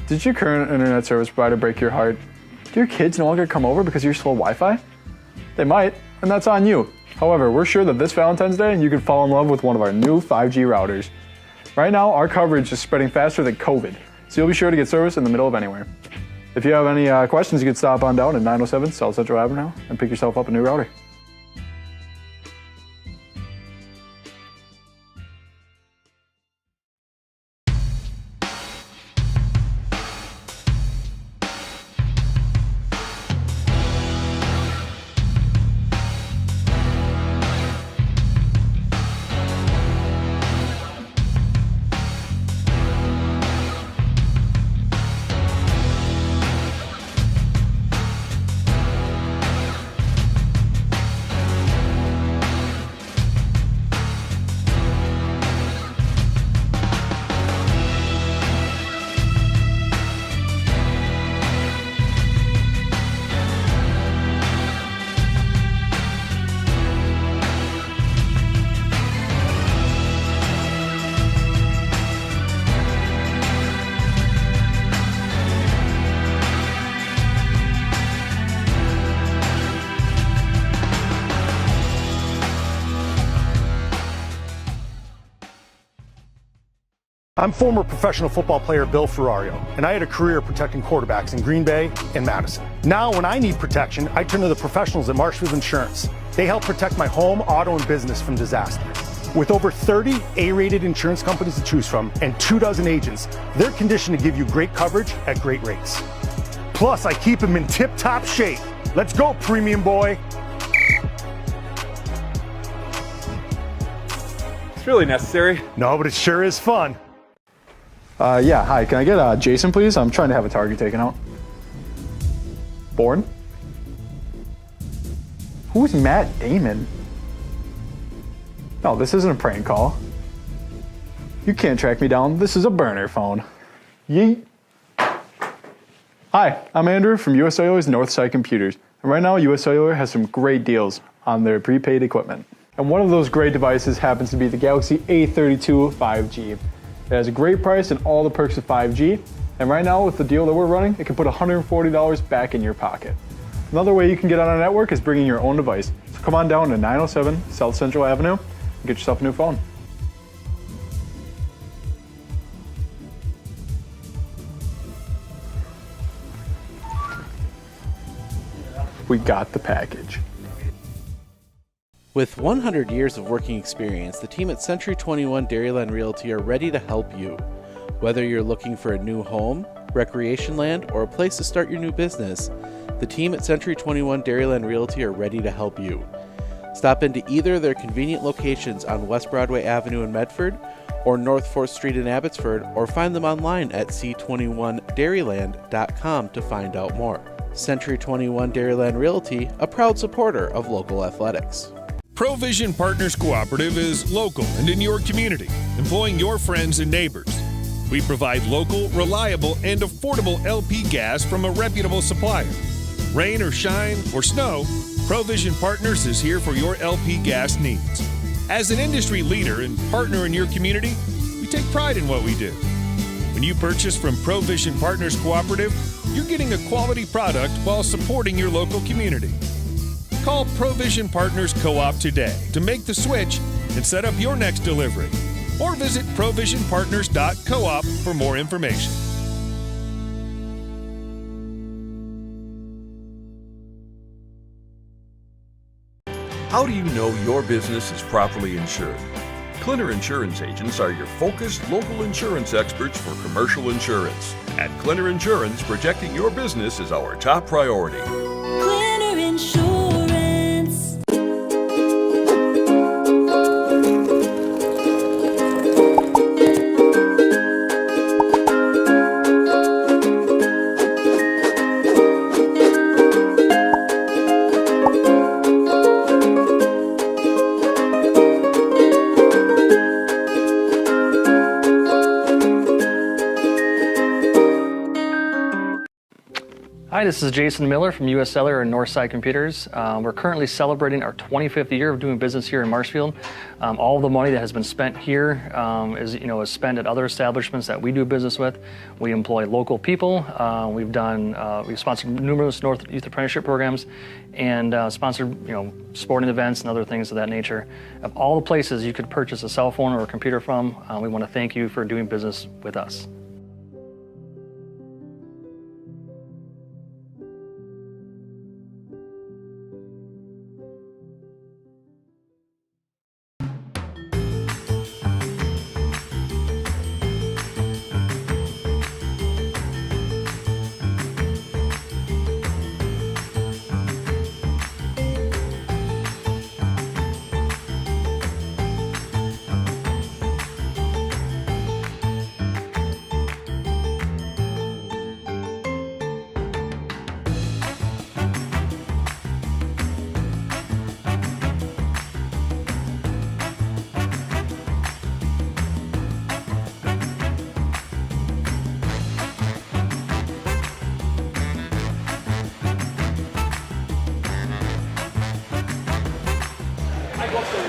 Did your current internet service provider break your heart? Do your kids no longer come over because of your slow Wi-Fi? They might, and that's on you. However, we're sure that this Valentine's Day you can fall in love with one of our new 5G routers. Right now, our coverage is spreading faster than COVID, so you'll be sure to get service in the middle of anywhere. If you have any questions, you can stop on down at 907 South Central Avenue and pick yourself up a new router. I'm former professional football player Bill Ferrario, and I had a career protecting quarterbacks in Green Bay and Madison. Now, when I need protection, I turn to the professionals at Marshfield Insurance. They help protect my home, auto, and business from disaster. With over 30 A-rated insurance companies to choose from and 24 agents, they're conditioned to give you great coverage at great rates. Plus, I keep them in tip-top shape. Let's go, premium boy. It's really necessary. No, but it sure is fun. Yeah, hi, can I get Jason, please? I'm trying to have a target taken out. Bourne? Who's Matt Damon? No, this isn't a prank call. You can't track me down. This is a burner phone. Yeet. Hi, I'm Andrew from US Cellular's Northside Computers. And right now, US Cellular has some great deals on their prepaid equipment. And one of those great devices happens to be the Galaxy A32 5G. It has a great price and all the perks of 5G. And right now, with the deal that we're running, it can put $140 back in your pocket. Another way you can get on our network is bringing your own device. So come on down to 907 South Central Avenue and get yourself a new phone. We got the package. With 100 years of working experience, the team at Century 21 Dairyland Realty are ready to help you. Whether you're looking for a new home, recreation land, or a place to start your new business, the team at Century 21 Dairyland Realty are ready to help you. Stop into either of their convenient locations on West Broadway Avenue in Medford or North 4th Street in Abbotsford, or find them online at c21dairyland.com to find out more. Century 21 Dairyland Realty, a proud supporter of local athletics. Provision Partners Cooperative is local and in your community, employing your friends and neighbors. We provide local, reliable, and affordable LP gas from a reputable supplier. Rain or shine or snow, Provision Partners is here for your LP gas needs. As an industry leader and partner in your community, we take pride in what we do. When you purchase from Provision Partners Cooperative, you're getting a quality product while supporting your local community. Call Provision Partners Co-op today to make the switch and set up your next delivery. Or visit provisionpartners.coop for more information. How do you know your business is properly insured? Clinner Insurance Agents are your focused local insurance experts for commercial insurance. At Clinner Insurance, protecting your business is our top priority. Clinner Insurance. Hi, this is Jason Miller from US Cellular and Northside Computers. We're currently celebrating our 25th year of doing business here in Marshfield. All of the money that has been spent here is spent at other establishments that we do business with. We employ local people. We've sponsored numerous North Youth Apprenticeship programs and sponsored sporting events and other things of that nature. Of all the places you could purchase a cell phone or a computer from, we want to thank you for doing business with us.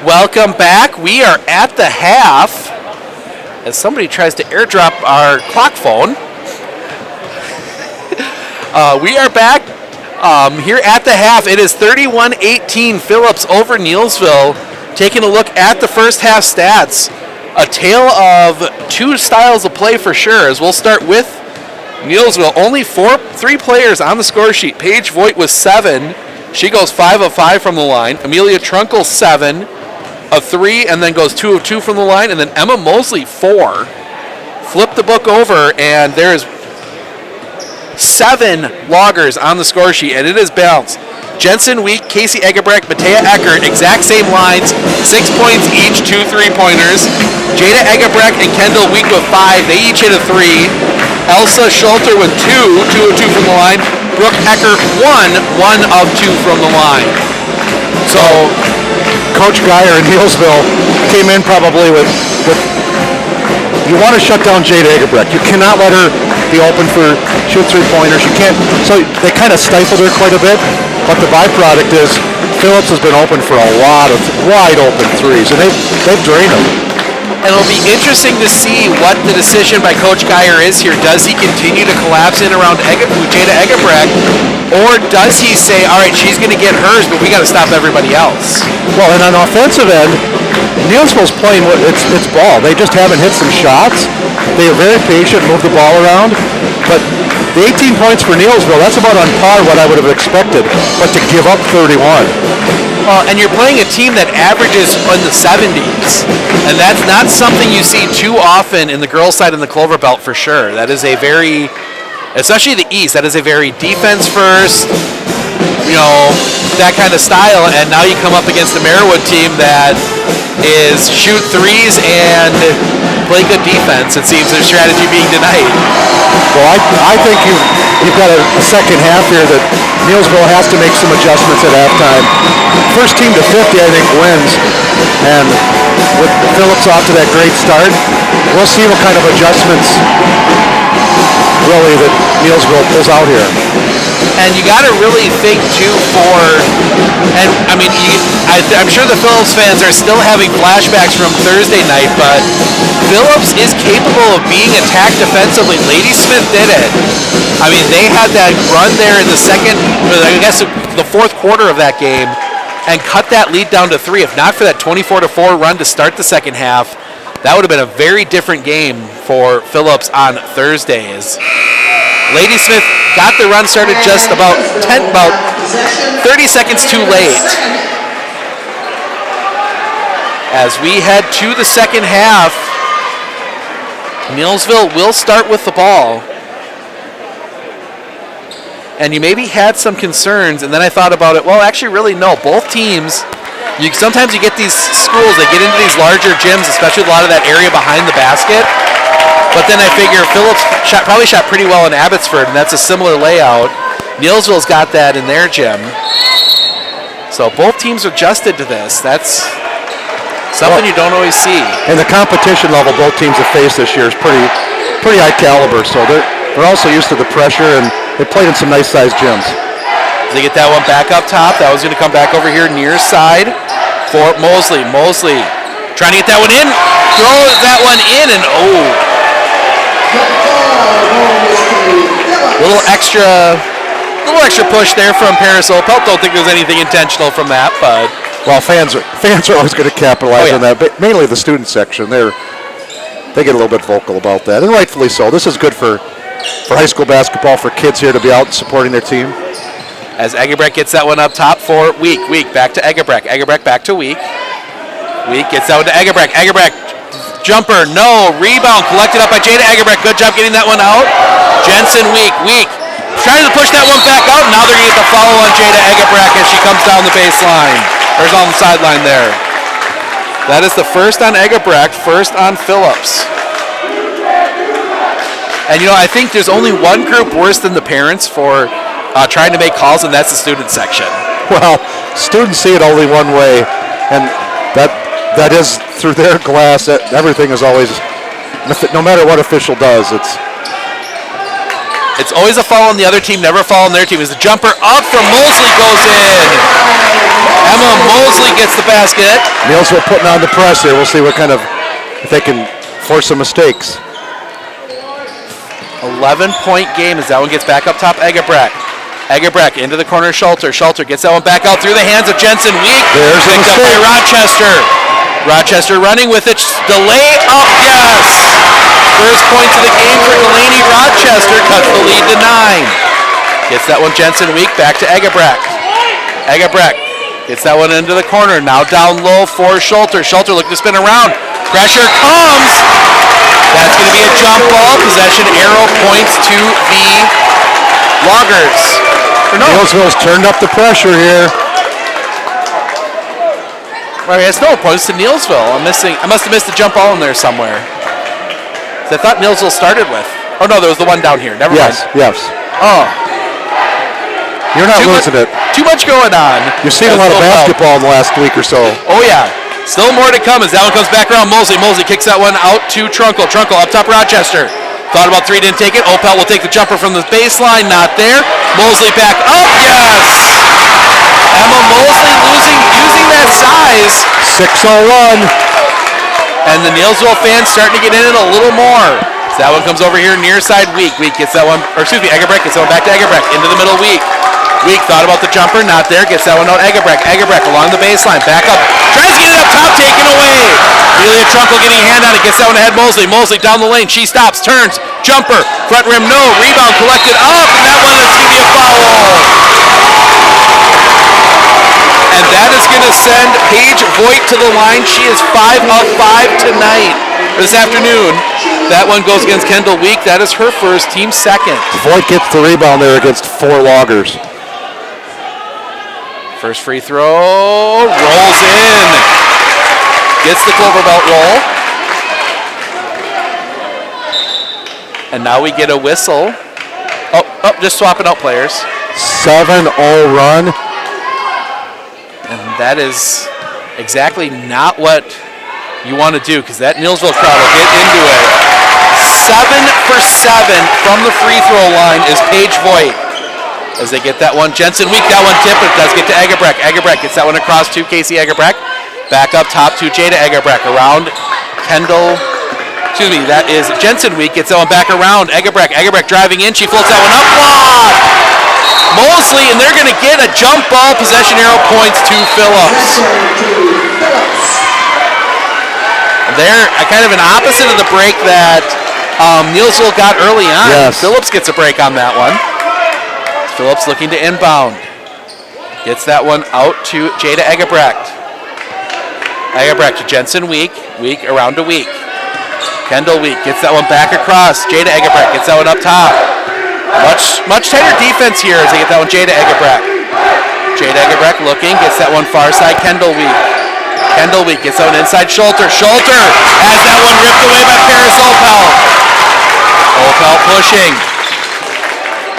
Welcome back. We are at the half as somebody tries to airdrop our clock phone. We are back here at the half. It is 31-18 Phillips over Neillsville. Taking a look at the first half stats. a tale of two styles of play for sure, as we'll start with Neillsville. Only 3 players on the score sheet. Paige Voigt was 7. She goes 5 of 5 from the line. Amelia Trunkle 7 of 3, and then goes 2 of 2 from the line. And then Emma Mosley 4. Flip the book over, and there is 7 loggers on the score sheet, and it is balanced. Jensen Week, Casey Egebrecht, Matea Eckert, exact same lines, 6 points each, 2 3-pointers. Jada Egebrecht and Kendall Week with 5, they each hit a 3. Elsa Schulter with 2 of 2 from the line. Brooke Eckert 1 of 2 from the line. So, Coach Geyer in Neillsville came in probably with you want to shut down Jada Egebrecht. You cannot let her be open for shoot 3-pointers. You can't. So they kind of stifled her quite a bit. But the byproduct is Phillips has been open for a lot of wide open threes, and they've drained them. And it'll be interesting to see what the decision by Coach Geyer is here. Does he continue to collapse in around Jada Egebrecht, or does he say, all right, she's going to get hers, but we got to stop everybody else? Well, and on the offensive end, Neillsville's playing its ball. They just haven't hit some shots. They are very patient, move the ball around, but the 18 points for Neillsville, that's about on par what I would have expected, but to give up 31. And you're playing a team that averages in the 70s, and that's not something you see too often in the girls' side in the Clover Belt for sure. That is a very, especially the East, that is a very defense first, that kind of style, and now you come up against the Merriwood team that is shoot threes and play good defense. It seems their strategy being denied. Well, I think you've got a second half here that Neillsville has to make some adjustments at halftime. First team to 50, I think, wins, and with Phillips off to that great start, we'll see what kind of adjustments really that Neillsville pulls out here. And you got to really think too I'm sure the Phillips fans are still having flashbacks from Thursday night, but Phillips is capable of being attacked defensively. Ladysmith did it. I mean, they had that run there in the the fourth quarter of that game, and cut that lead down to 3. If not for that 24-4 run to start the second half, that would have been a very different game for Phillips on Thursdays. Ladysmith got the run started just about 30 seconds too late. As we head to the second half, Neillsville will start with the ball. And you maybe had some concerns, and then I thought about it, well, actually, really, no. Both teams, sometimes you get these schools that get into these larger gyms, especially a lot of that area behind the basket. But then I figure Phillips probably shot pretty well in Abbotsford, and that's a similar layout. Neillsville's got that in their gym. So both teams adjusted to this. That's something you don't always see. And the competition level both teams have faced this year is pretty high caliber. So they're also used to the pressure, and they played in some nice-sized gyms. They get that one back up top. That was going to come back over here near side for Mosley. Mosley trying to get that one in. Throws that one in, and little extra push there from Paris Opelt. Don't think there was anything intentional from that, but well, fans are always going to capitalize on that. But mainly the student section, they get a little bit vocal about that, and rightfully so. This is good for high school basketball, for kids here to be out supporting their team. As Egebrecht gets that one up top for Week. Week back to Egebrecht. Egebrecht back to Week. Week gets that one to Egebrecht. Egebrecht jumper, no. Rebound collected up by Jada Egebrecht. Good job getting that one out. Jensen Week. Week trying to push that one back out. Now they're going to get the follow on Jada Egebrecht as she comes down the baseline. Or on the sideline there. That is the first on Egebrecht, first on Phillips. And I think there's only one group worse than the parents for trying to make calls, and that's the student section. Well, students see it only one way, and that is through their glass. Everything is always, no matter what official does, it's always a foul on the other team, never a foul on their team. As the jumper up from Mosley goes in. Emma Mosley gets the basket. Neillsville putting on the press here. We'll see if they can force some mistakes. 11-point game as that one gets back up top. Egebrecht into the corner. Schulter gets that one back out through the hands of Jensen Week. There's a picked up by mistake. Rochester. Rochester running with it. Delay up, yes! First points of the game for Delaney. Rochester cuts the lead to 9. Gets that one Jensen Week back to Egebrecht. Egebrecht gets that one into the corner. Now down low for Schulter. Schulter looking to spin around. Pressure comes. That's going to be a jump ball. Possession arrow points to the Loggers. Neillsville's turned up the pressure here. Right, it's no points to Neillsville. I must have missed a jump ball in there somewhere. So I thought Neillsville started with. Oh no, there was the one down here. Never mind. Yes. Oh. You're not losing it. Too much going on. You've seen a lot of basketball in the last week or so. Oh yeah. Still more to come as that one comes back around. Mosley kicks that one out to Trunkle. Trunkle up top Rochester. Thought about three, didn't take it. Opel will take the jumper from the baseline. Not there. Mosley back up. Yes! Emma Mosley using that size. 6-0 run. And the Neillsville fans starting to get in it a little more. So that one comes over here near side Week. Week gets that one, Egebrecht gets that one back to Egebrecht. Into the middle Week. Week thought about the jumper, not there. Gets that one out Egebrecht. Egebrecht along the baseline. Back up. Tries to get it up top, taken away. Julia Trunkle getting a hand on it. Gets that one ahead Mosley. Mosley down the lane. She stops, turns. Jumper. Front rim, no. Rebound collected up. And that one is going to be a foul. And that is going to send Paige Voigt to the line. She is 5 of 5 tonight, this afternoon. That one goes against Kendall Week. That is her first, team second. Voigt gets the rebound there against 4 Loggers. First free throw, rolls in. Gets the Clover Belt roll. And now we get a whistle. Oh, just swapping out players. 7-0 run. And that is exactly not what you want to do, because that Neillsville crowd will get into it. 7 for 7 from the free throw line is Paige Voigt. As they get that one, Jensen Week, that one tip, but it does get to Egebrecht. Egebrecht gets that one across to Casey Egebrecht. Back up top to Jada Egebrecht. Around Kendall, that is Jensen Week, gets that one back around Egebrecht. Egebrecht driving in, she floats that one up, block! Mosley, and they're going to get a jump ball. Possession arrow points to Phillips. They're kind of an opposite of the break that Neillsville got early on. Yes. Phillips gets a break on that one. Phillips looking to inbound. Gets that one out to Jada Egebrecht. Egebrecht to Jensen Week. Week around to Week. Kendall Week gets that one back across. Jada Egebrecht gets that one up top. Much tighter defense here as they get that one Jada Egebrecht. Jada Egebrecht looking, gets that one far side Kendall Week. Kendall Week gets that one inside Schulter. Schulter has that one ripped away by Paris Opel. Opel pushing.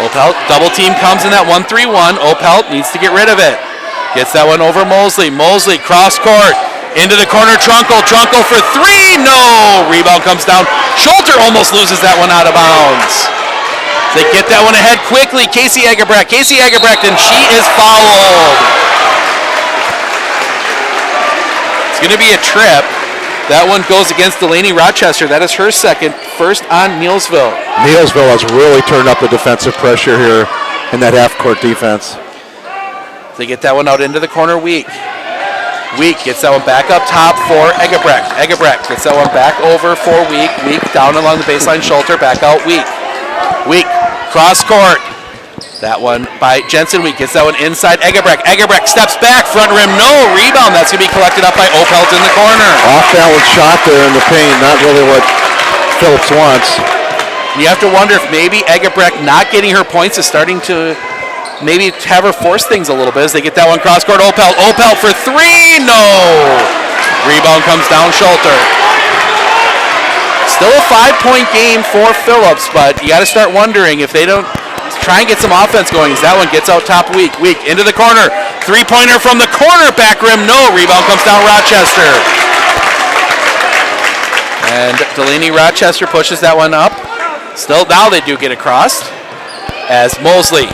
Opel, double team comes in that 1-3-1. Opel needs to get rid of it. Gets that one over Mosley. Mosley cross court. Into the corner, Trunkle. Trunkle for 3. No! Rebound comes down. Schulter almost loses that one out of bounds. They get that one ahead quickly. Casey Egebrecht, and she is fouled. It's going to be a trip. That one goes against Delaney Rochester. That is her second, first on Neillsville. Neillsville has really turned up the defensive pressure here in that half-court defense. They get that one out into the corner, Week. Week gets that one back up top for Egebrecht. Egebrecht gets that one back over for Week. Week down along the baseline, Schulter, back out Week. Week, cross court. That one by Jensen Week gets that one inside Egebrecht. Egebrecht steps back, front rim, no rebound. That's going to be collected up by Opelt in the corner. Off balance shot there in the paint, not really what Phillips wants. You have to wonder if maybe Egebrecht not getting her points is starting to maybe have her force things a little bit as they get that one cross court. Opelt for 3, no. Rebound comes down Schulter. Still a 5-point game for Phillips, but you got to start wondering if they don't try and get some offense going as that one gets out top Week. Week into the corner. 3-pointer from the corner. Back rim, no. Rebound comes down Rochester. And Delaney Rochester pushes that one up. Still, now they do get across as Mosley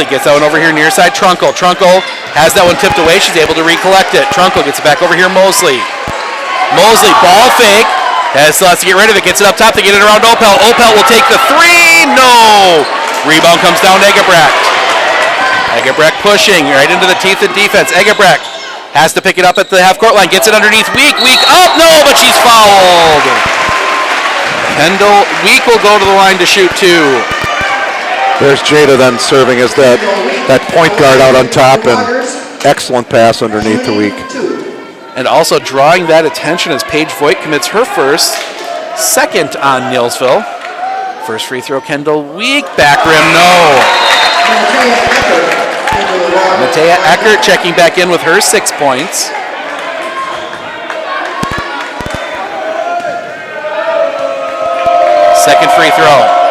gets that one over here near side Trunkle. Trunkle has that one tipped away. She's able to recollect it. Trunkle gets it back over here Mosley, ball fake. Still has to get rid of it. Gets it up top to get it around Opel. Opel will take the 3. No! Rebound comes down Egebrecht. Egebrecht pushing right into the teeth of defense. Egebrecht Has to pick it up at the half-court line. Gets it underneath Week. Week up. No, but she's fouled. Kendall Week will go to the line to shoot 2. There's Jada then serving as that point guard out on top, and excellent pass underneath the Week. And also drawing that attention as Paige Voigt commits her first, second on Neillsville. First free throw, Kendall Week. Back rim, no. Matea Eckert checking back in with her 6 points. Second free throw.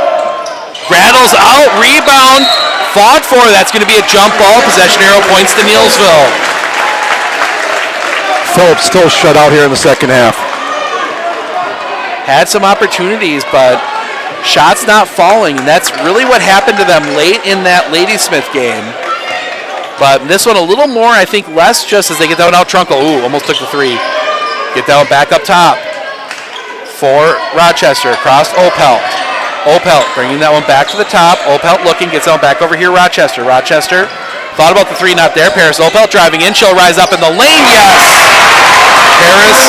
Rattles out, rebound, fought for. That's going to be a jump ball. Possession arrow points to Neillsville. Phillips still shut out here in the second half. Had some opportunities, but shots not falling. And that's really what happened to them late in that Ladysmith game. But this one a little more, I think less, just as they get that one out. Trunkle, ooh, almost took the 3. Get that one back up top for Rochester, across Opelt. Opelt bringing that one back to the top. Opelt looking, gets that one back over here, Rochester. Rochester thought about the 3, not there. Paris Opelt driving in, she'll rise up in the lane, yes! Paris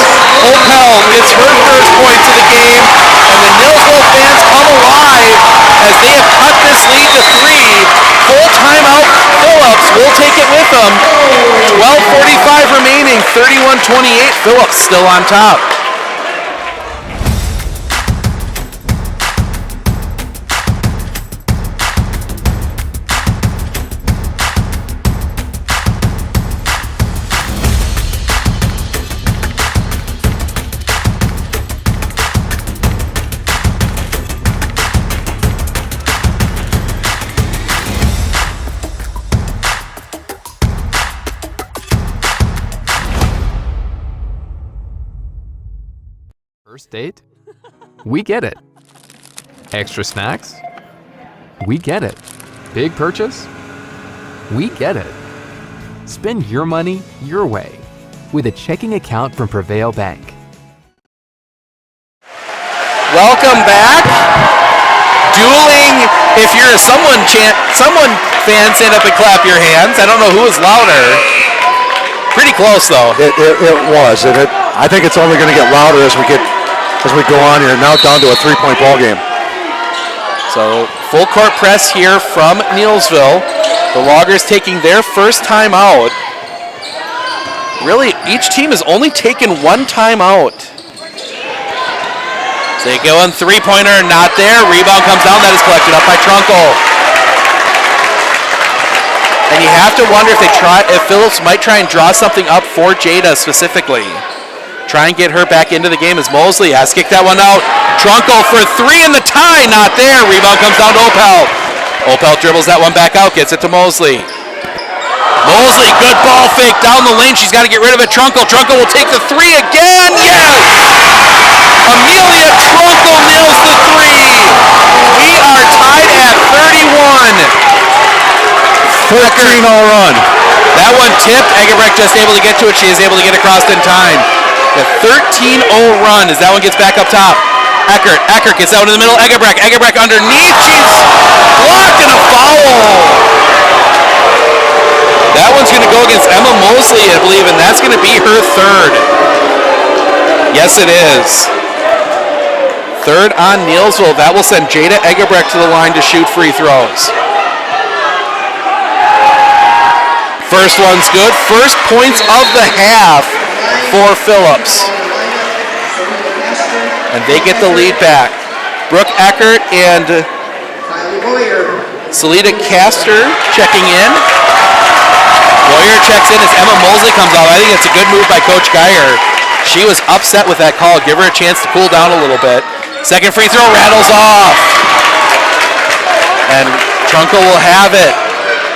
Opelt gets her first points of the game, and the Neillsville fans come alive as they have cut this lead to 3. Full timeout, Phillips will take it with them. 12:45 remaining, 31-28, Phillips still on top. First date? We get it. Extra snacks? We get it. Big purchase? We get it. Spend your money your way with a checking account from Prevail Bank. Welcome back. Dueling, if you're a someone fan, stand up and clap your hands. I don't know who is louder. Pretty close though. It was, and I think it's only going to get louder as we go on here. Now down to a 3-point ball game. So full court press here from Neillsville. The Loggers taking their first time out. Really, each team has only taken one timeout. So they go in 3-pointer, not there. Rebound comes down, that is collected up by Trunkle. And you have to wonder if Phillips might try and draw something up for Jada specifically. Try and get her back into the game as Mosley has to kick that one out. Trunkle for 3 in the tie, not there. Rebound comes down to Opelt. Opelt dribbles that one back out, gets it to Mosley. Mosley, good ball fake down the lane. She's got to get rid of it. Trunkle will take the 3 again. Yes! Amelia Trunkle nails the 3. We are tied at 31. 14-0 run. That one tipped. Eggebrecht just able to get to it. She is able to get across in time. The 13-0 run as that one gets back up top. Eckert gets out in the middle. Eggebrecht underneath. She's blocked and a foul. That one's going to go against Emma Mosley, I believe, and that's going to be her 3rd. Yes, it is. 3rd on Neillsville. That will send Jada Eggebrecht to the line to shoot free throws. First one's good. First points of the half for Phillips. And they get the lead back. Brooke Eckert and Salita Castor checking in. Boyer checks in as Emma Mosley comes out. I think it's a good move by Coach Geyer. She was upset with that call. Give her a chance to cool down a little bit. Second free throw rattles off. And Trunkle will have it.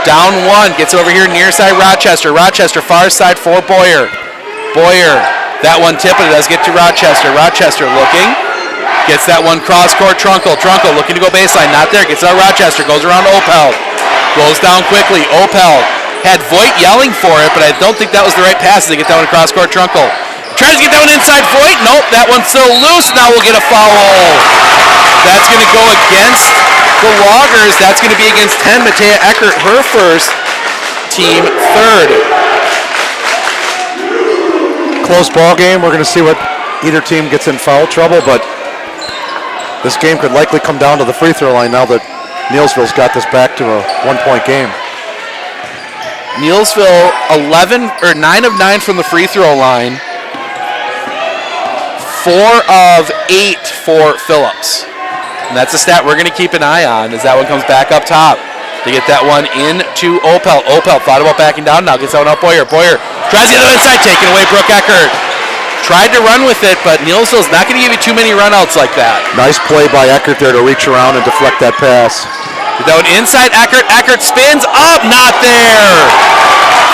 Down 1, gets over here near side Rochester. Rochester far side for Boyer. That one tipped, but it does get to Rochester. Rochester looking. Gets that one cross court. Trunkle looking to go baseline. Not there. Gets out Rochester. Goes around Opelt. Goes down quickly. Opelt had Voigt yelling for it, but I don't think that was the right pass as they get that one across court. Trunkle tries to get that one inside Voigt. Nope, that one's still loose. Now we'll get a foul. That's going to go against the Loggers. That's going to be against 10. Matea Eckert, her first, team 3rd. close ball game. We're going to see what either team gets in foul trouble, but this game could likely come down to the free throw line now that Neillsville's got this back to a 1-point game. Neillsville 9 of 9 from the free throw line. 4 of 8 for Phillips. And that's a stat we're going to keep an eye on as that one comes back up top. To get that one into Opel. Opel thought about backing down, now gets that one out Boyer. Boyer tries the other inside, taking away Brooke Eckert. Tried to run with it, but Neillsville's not going to give you too many runouts like that. Nice play by Eckert there to reach around and deflect that pass. Get that one inside Eckert. Eckert spins up, not there.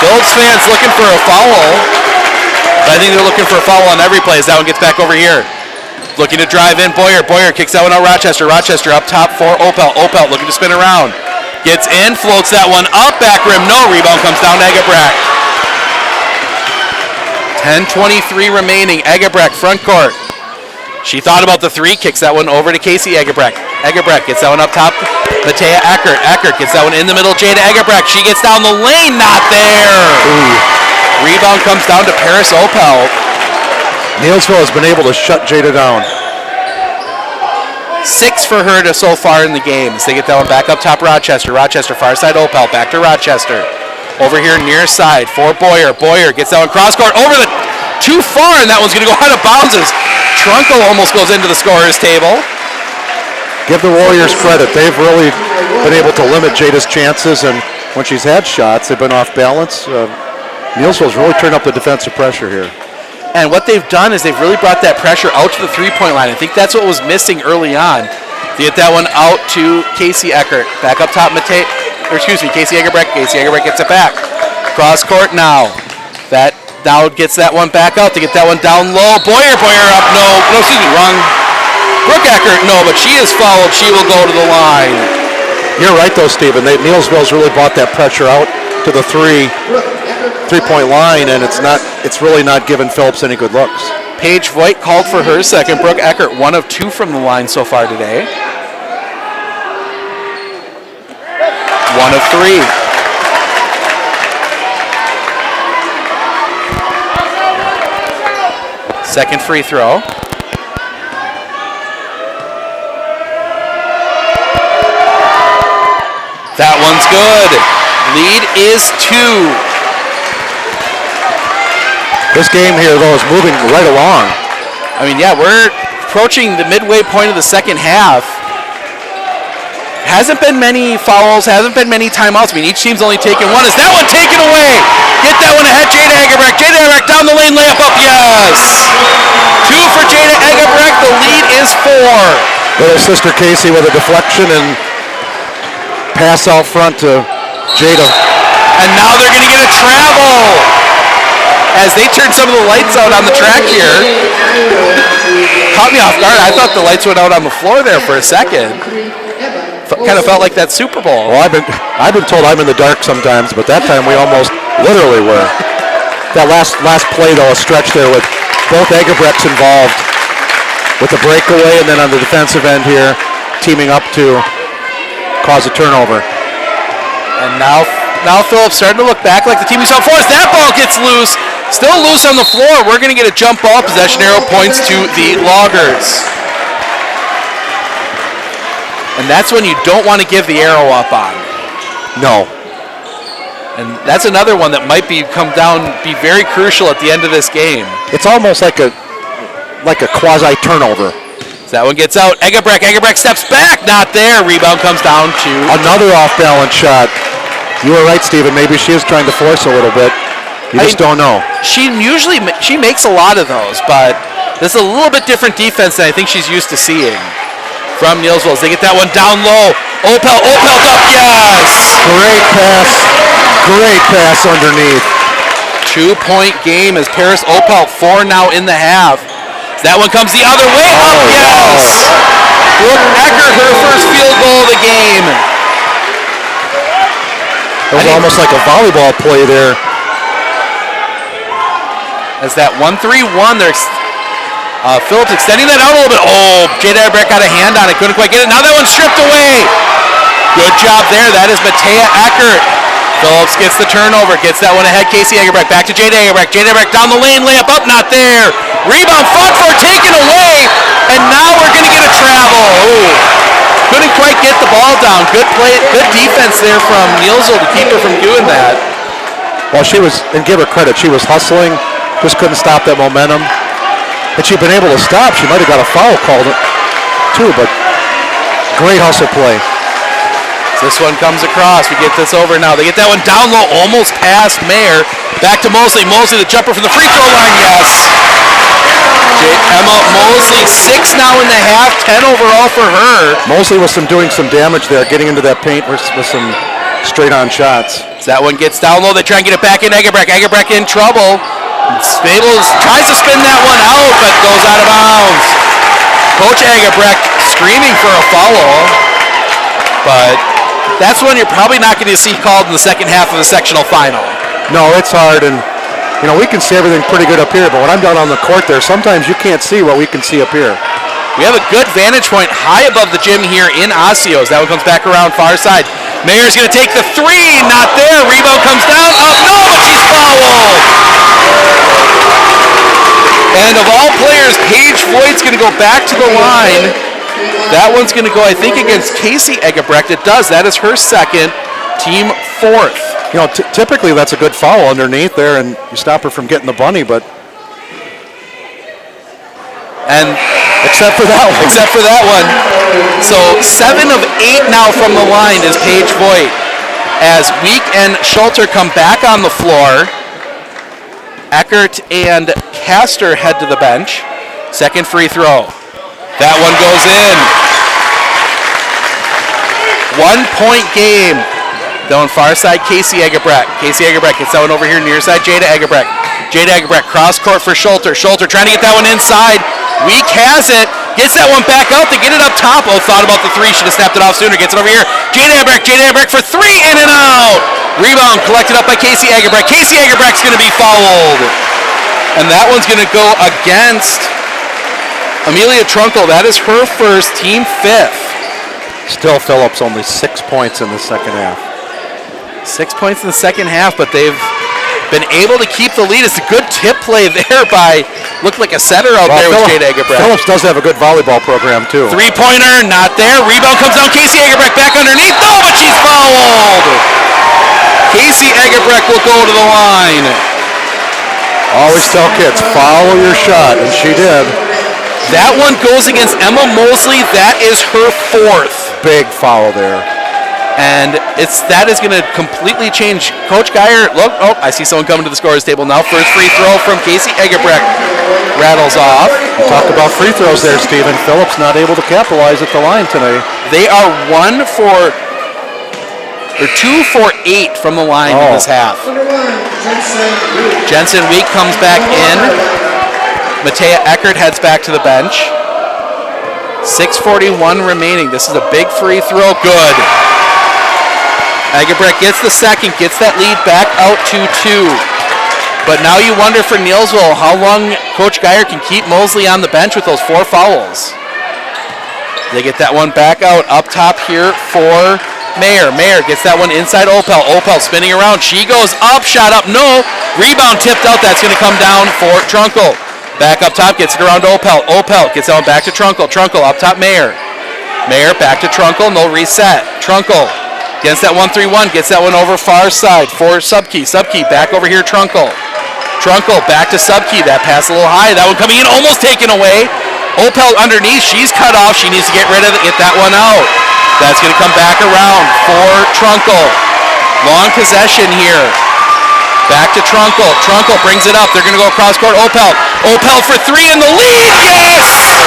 Phillips fans looking for a foul. But I think they're looking for a foul on every play as that one gets back over here. Looking to drive in Boyer. Boyer kicks that one out Rochester. Rochester up top for Opel. Opel looking to spin around. Gets in, floats that one up, back rim, no. Rebound comes down to Egebrecht. 10:23 remaining. Egebrecht front court. She thought about the three, kicks that one over to Casey Egebrecht. Egebrecht gets that one up top. Matea Eckert. Eckert gets that one in the middle. Jada Egebrecht. She gets down the lane, not there. Ooh. Rebound comes down to Paris Opel. Neillsville has been able to shut Jada down. 6 for her so far in the game. They get that one back up top Rochester. Rochester far side Opel. Back to Rochester. Over here near side for Boyer. Boyer gets that one cross court over the too far, and that one's going to go out of bounds as Trunkel almost goes into the scorer's table. Give the Warriors credit. They've really been able to limit Jada's chances, and when she's had shots, they've been off balance. Neillsville's really turned up the defensive pressure here. And what they've done is they've really brought that pressure out to the three-point line. I think that's what was missing early on. They get that one out to Casey Eckert. Back up top, Casey Egebrecht. Casey Egebrecht gets it back. Cross court now. That now gets that one back out to get that one down low. Boyer up, wrong. Brooke Eckert, no, but she is fouled. She will go to the line. You're right though, Stephen. Neillsville's really brought that pressure out to the three-point line, and it's really not giving Phillips any good looks. Paige Voigt called for her second. Brooke Eckert, 1 of 2 from the line so far today. 1 of 3. Second free throw. That one's good. Lead is 2. This game here, though, is moving right along. I mean, yeah, we're approaching the midway point of the second half. Hasn't been many fouls, hasn't been many timeouts. I mean, each team's only taken one. Is that one taken away? Get that one ahead, Jada Egebrecht. Jada Egebrecht down the lane, layup up, yes! 2 for Jada Egebrecht, the lead is 4. Little sister Casey with a deflection and pass out front to Jada. And now they're going to get a travel as they turn some of the lights out on the track here. Caught me off guard. I thought the lights went out on the floor there for a second. Kind of felt like that Super Bowl. Well, I've been told I'm in the dark sometimes, but that time we almost literally were. That last play though, a stretch there with both Egebrechts involved with the breakaway, and then on the defensive end here, teaming up to cause a turnover. And now Phillips starting to look back like the team we saw before. As that ball gets loose, still loose on the floor. We're going to get a jump ball. Possession arrow points to the Loggers. And that's when you don't want to give the arrow up on. No. And that's another one that might be very crucial at the end of this game. It's almost like a quasi turnover. So that one gets out. Egebrecht steps back. Not there. Rebound comes down to another off-balance shot. You were right, Stephen. Maybe she is trying to force a little bit. You just don't know. She makes a lot of those, but this is a little bit different defense than I think she's used to seeing from Neillsville. They get that one down low. Opel's up, yes! Great pass underneath. 2-point game as Paris Opel 4 now in the half. That one comes the other way up, yes! Brooke Eckert, her first field goal of the game. It was almost like a volleyball play there. As that 1-3-1, there's Phillips extending that out a little bit. Oh, Jada Egebrecht got a hand on it, couldn't quite get it. Now that one's stripped away. Good job there. That is Matea Eckert. Phillips gets the turnover, gets that one ahead. Casey Egerbrecht back to Jade Egerbrecht. Jade Egerbrecht down the lane, layup up, not there. Rebound fought for, taken away, and now we're going to get a travel. Ooh. Couldn't quite get the ball down. Good play, good defense there from Neillsville to keep her from doing that. Well, she was, and give her credit, she was hustling, just couldn't stop that momentum. Had she been able to stop, she might have got a foul called too, but great hustle play. This one comes across. We get this over now. They get that one down low, almost past Mayer. Back to Mosley. Mosley, the jumper from the free throw line. Yes. Emma Mosley, 6 now in the half, 10 overall for her. Mosley was doing some damage there, getting into that paint with some straight-on shots. So that one gets down low. They try and get it back in Egerbrecht. Egerbrecht in trouble. Stables tries to spin that one out, but goes out of bounds. Coach Egerbrecht screaming for a foul, but that's one you're probably not going to see called in the second half of the sectional final. No, it's hard, and you know we can see everything pretty good up here, but when I'm down on the court there, sometimes you can't see what we can see up here. We have a good vantage point high above the gym here in Ossios. That one comes back around far side. Mayer's going to take the three, not there. Rebound comes down, up, no, but she's fouled. And of all players, Paige Floyd's going to go back to the line. That one's going to go, I think, against Casey Egerbrecht. It does. That is her second, team fourth. You know, typically that's a good foul underneath there, and you stop her from getting the bunny, but except for that one. So 7 of 8 now from the line is Paige Voigt. As Week and Schulter come back on the floor, Eckert and Castor head to the bench. Second free throw. That one goes in. 1 point game. Down far side, Casey Egerbrecht. Casey Egerbrecht gets that one over here near side, Jada Egerbrecht. Jada Egerbrecht cross court for Schulter. Schulter trying to get that one inside. Week has it. Gets that one back out. They get it up top. Oh, thought about the three. Should have snapped it off sooner. Gets it over here. Jada Egerbrecht. Jada Egerbrecht for three. In and out. Rebound collected up by Casey Egerbrecht. Casey Egerbrecht's going to be fouled. And that one's going to go against Amelia Trunkel. That is her first, team fifth. Still Phillips only 6 points in the second half. 6 points in the second half, but they've been able to keep the lead. It's a good tip play there by, looked like a setter out there with Jada Egerbrecht. Phillips does have a good volleyball program too. Three-pointer, not there. Rebound comes down. Casey Egerbrecht back underneath. No, but she's fouled. Casey Egerbrecht will go to the line. Always tell kids, follow your shot, and she did. That one goes against Emma Mosley. That is her fourth. Big foul there. And that is going to completely change. Coach Geyer, look, oh, I see someone coming to the scorer's table now. First free throw from Casey Egerbrecht rattles off. You talk about free throws there, Stephen. Phillips not able to capitalize at the line today. They are 2 for 8 from the line in this half. Jensen Week comes back in. Matea Eckert heads back to the bench. 6:41 remaining. This is a big free throw. Good. Egerbrecht gets the second, gets that lead back out to 2. But now you wonder for Neillsville how long Coach Geyer can keep Mosley on the bench with those 4 fouls. They get that one back out up top here for Mayer. Mayer gets that one inside Opel. Opel spinning around. She goes up, shot up, no. Rebound tipped out. That's going to come down for Trunkel. Back up top, gets it around to Opel. Opel gets that one back to Trunkel. Trunkel up top, Mayer. Mayer back to Trunkel, no reset. Trunkel gets that 1-3-1, gets that one over far side for Subke. Subke back over here, Trunkel. Trunkel back to Subke. That pass a little high. That one coming in, almost taken away. Opel underneath. She's cut off. She needs to get rid of it, get that one out. That's going to come back around for Trunkel. Long possession here. Back to Trunkel. Trunkel brings it up. They're going to go across court. Opel. Opel for 3 in the lead. Yes!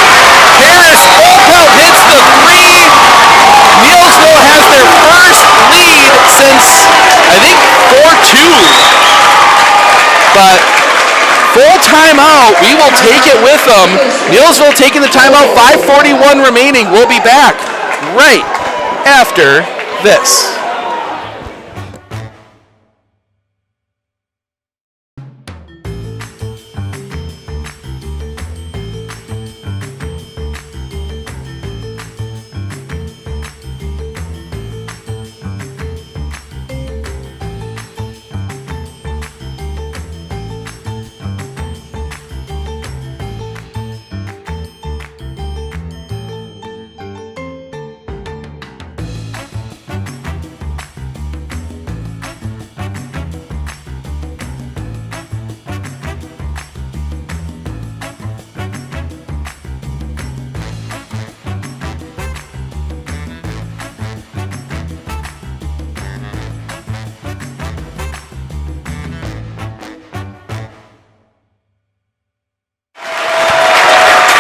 Harris Opel hits the 3. Neillsville has their first lead since, I think, 4-2. But full timeout, we will take it with them. Neillsville taking the timeout, 5:41 remaining. We'll be back right after this.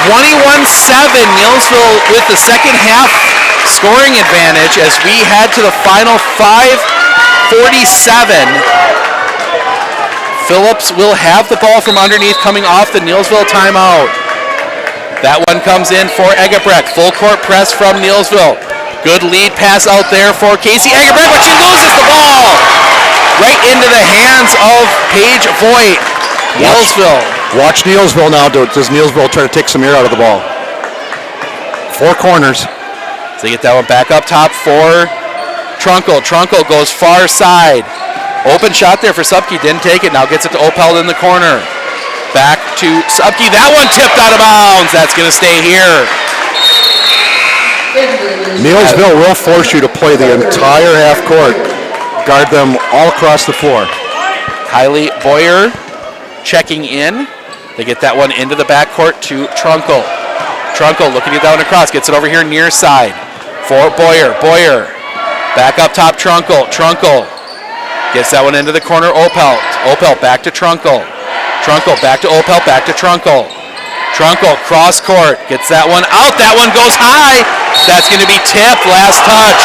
21-7, Neillsville with the second half scoring advantage as we head to the final 5:47. Phillips will have the ball from underneath coming off the Neillsville timeout. That one comes in for Eggebrecht. Full court press from Neillsville. Good lead pass out there for Casey Eggebrecht, but she loses the ball right into the hands of Paige Voigt. Neillsville. Watch Neillsville now. Does Neillsville try to take some air out of the ball? Four corners. So they get that one back up top for Trunkle. Trunkle goes far side. Open shot there for Subke. Didn't take it. Now gets it to Opel in the corner. Back to Subke. That one tipped out of bounds. That's going to stay here. Neillsville will force you to play the entire half court. Guard them all across the floor. Kylie Boyer checking in. They get that one into the backcourt to Trunkle. Trunkle looking to get that one across. Gets it over here near side for Boyer. Boyer back up top. Trunkle. Trunkle gets that one into the corner. Opel. Opel back to Trunkle. Trunkle back to Opel. Back to Trunkle. Trunkle cross court. Gets that one out. That one goes high. That's going to be tipped. Last touch.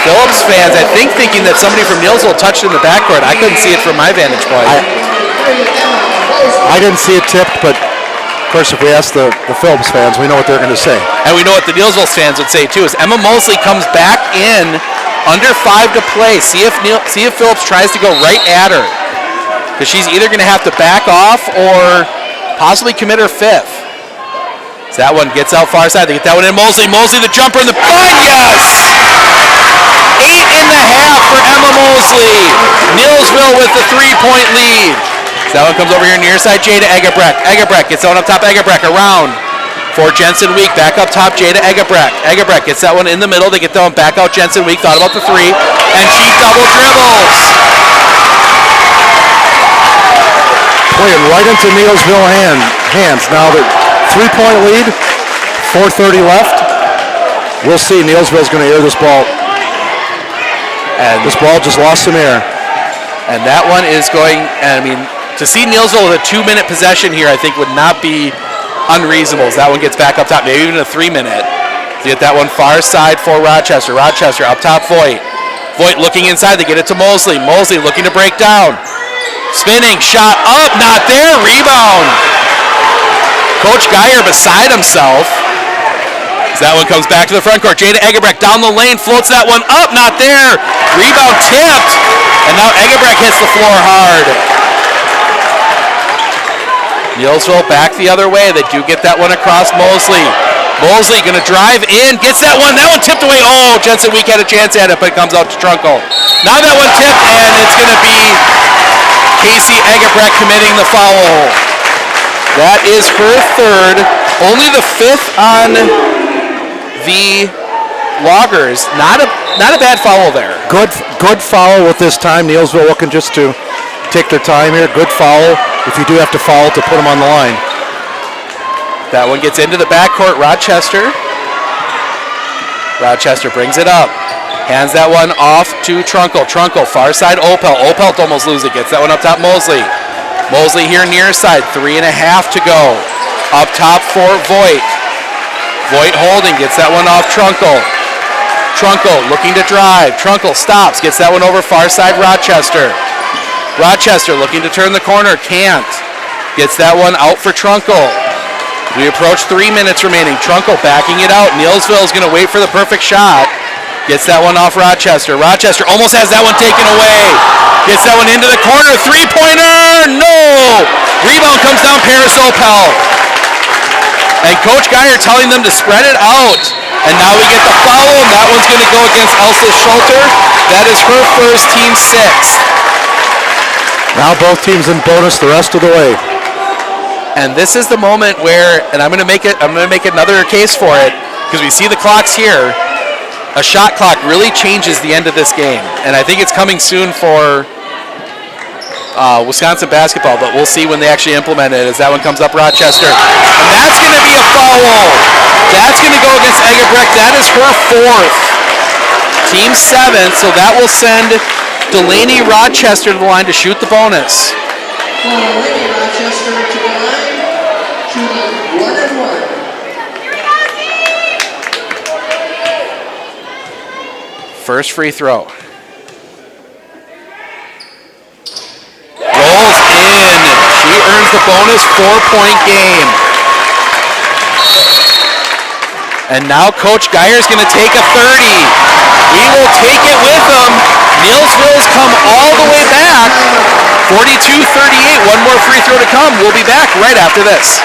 Phillips fans, I think, thinking that somebody from Neillsville touched in the backcourt. I couldn't see it from my vantage point. I didn't see it tipped, but of course, if we ask the Phillips fans, we know what they're going to say. And we know what the Neillsville fans would say too. Is Emma Mosley comes back in under 5 to play. See if Phillips tries to go right at her, because she's either going to have to back off or possibly commit her fifth. So that one gets out far side. They get that one in. Mosley. Mosley the jumper in the yes. 8.5 for Emma Mosley. Neillsville with the 3-point lead. So that one comes over here near side. Jada Eggebrecht. Eggebrecht gets that one up top. Eggebrecht around for Jensen Week. Back up top. Jada Eggebrecht. Eggebrecht gets that one in the middle. They get that one back out. Jensen Week thought about the three, and she double dribbles. Playing right into Neillsville hands. Now the 3-point lead. 4:30 left. We'll see. Neillsville's going to air this ball. And this ball just lost some air. And that one is going, I mean, to see Neillsville with a 2-minute possession here, I think would not be unreasonable. As that one gets back up top, maybe even a 3-minute. To get that one far side for Rochester. Rochester up top, Voigt. Voigt looking inside, they get it to Mosley. Mosley looking to break down. Spinning, shot up, not there, rebound. Coach Geyer beside himself. As that one comes back to the front court. Jada Eggebrecht down the lane, floats that one up, not there. Rebound tipped, and now Eggebrecht hits the floor hard. Neillsville back the other way. They do get that one across Mosley. Mosley gonna drive in, gets that one tipped away. Oh, Jensen Week had a chance at it, but it comes out to Trunkle. Now that one tipped, and it's gonna be Casey Eggebrecht committing the foul. That is her third, only the 5th on the Loggers. Not a bad foul there. Good foul with this time. Neillsville looking just to take their time here. Good foul. If you do have to foul, to put them on the line. That one gets into the backcourt. Rochester brings it up. Hands that one off to Trunkle. Trunkle, far side Opel. Opel almost lose it. Gets that one up top, Mosley. Mosley here near side. 3.5 to go. Up top for Voigt. Voigt holding, gets that one off Trunkle. Trunkle looking to drive. Trunkle stops, gets that one over far side Rochester. Rochester looking to turn the corner, can't. Gets that one out for Trunkle. We approach 3 minutes remaining. Trunkle backing it out. Neillsville is going to wait for the perfect shot. Gets that one off Rochester. Rochester almost has that one taken away. Gets that one into the corner. 3-pointer! No! Rebound comes down, Paris Opel. And Coach Geyer telling them to spread it out. And now we get the foul, and that one's going to go against Elsa Schulter. That is her first, team 6th. Now both teams in bonus the rest of the way. And this is the moment where, and I'm going to make another case for it, because we see the clocks here. A shot clock really changes the end of this game, and I think it's coming soon for Wisconsin basketball, but we'll see when they actually implement it as that one comes up Rochester. And that's going to be a foul. That's going to go against Eggebrecht. That is her 4th. Team 7th, so that will send Delaney Rochester to the line to shoot the bonus. Lady Rochester to the line, shooting 1-1. First free throw. Rolls in. She earns the bonus 4-point game. And now Coach Geyer's going to take a 30. He will take it with him. Neillsville's come all the way back. 42-38. One more free throw to come. We'll be back right after this.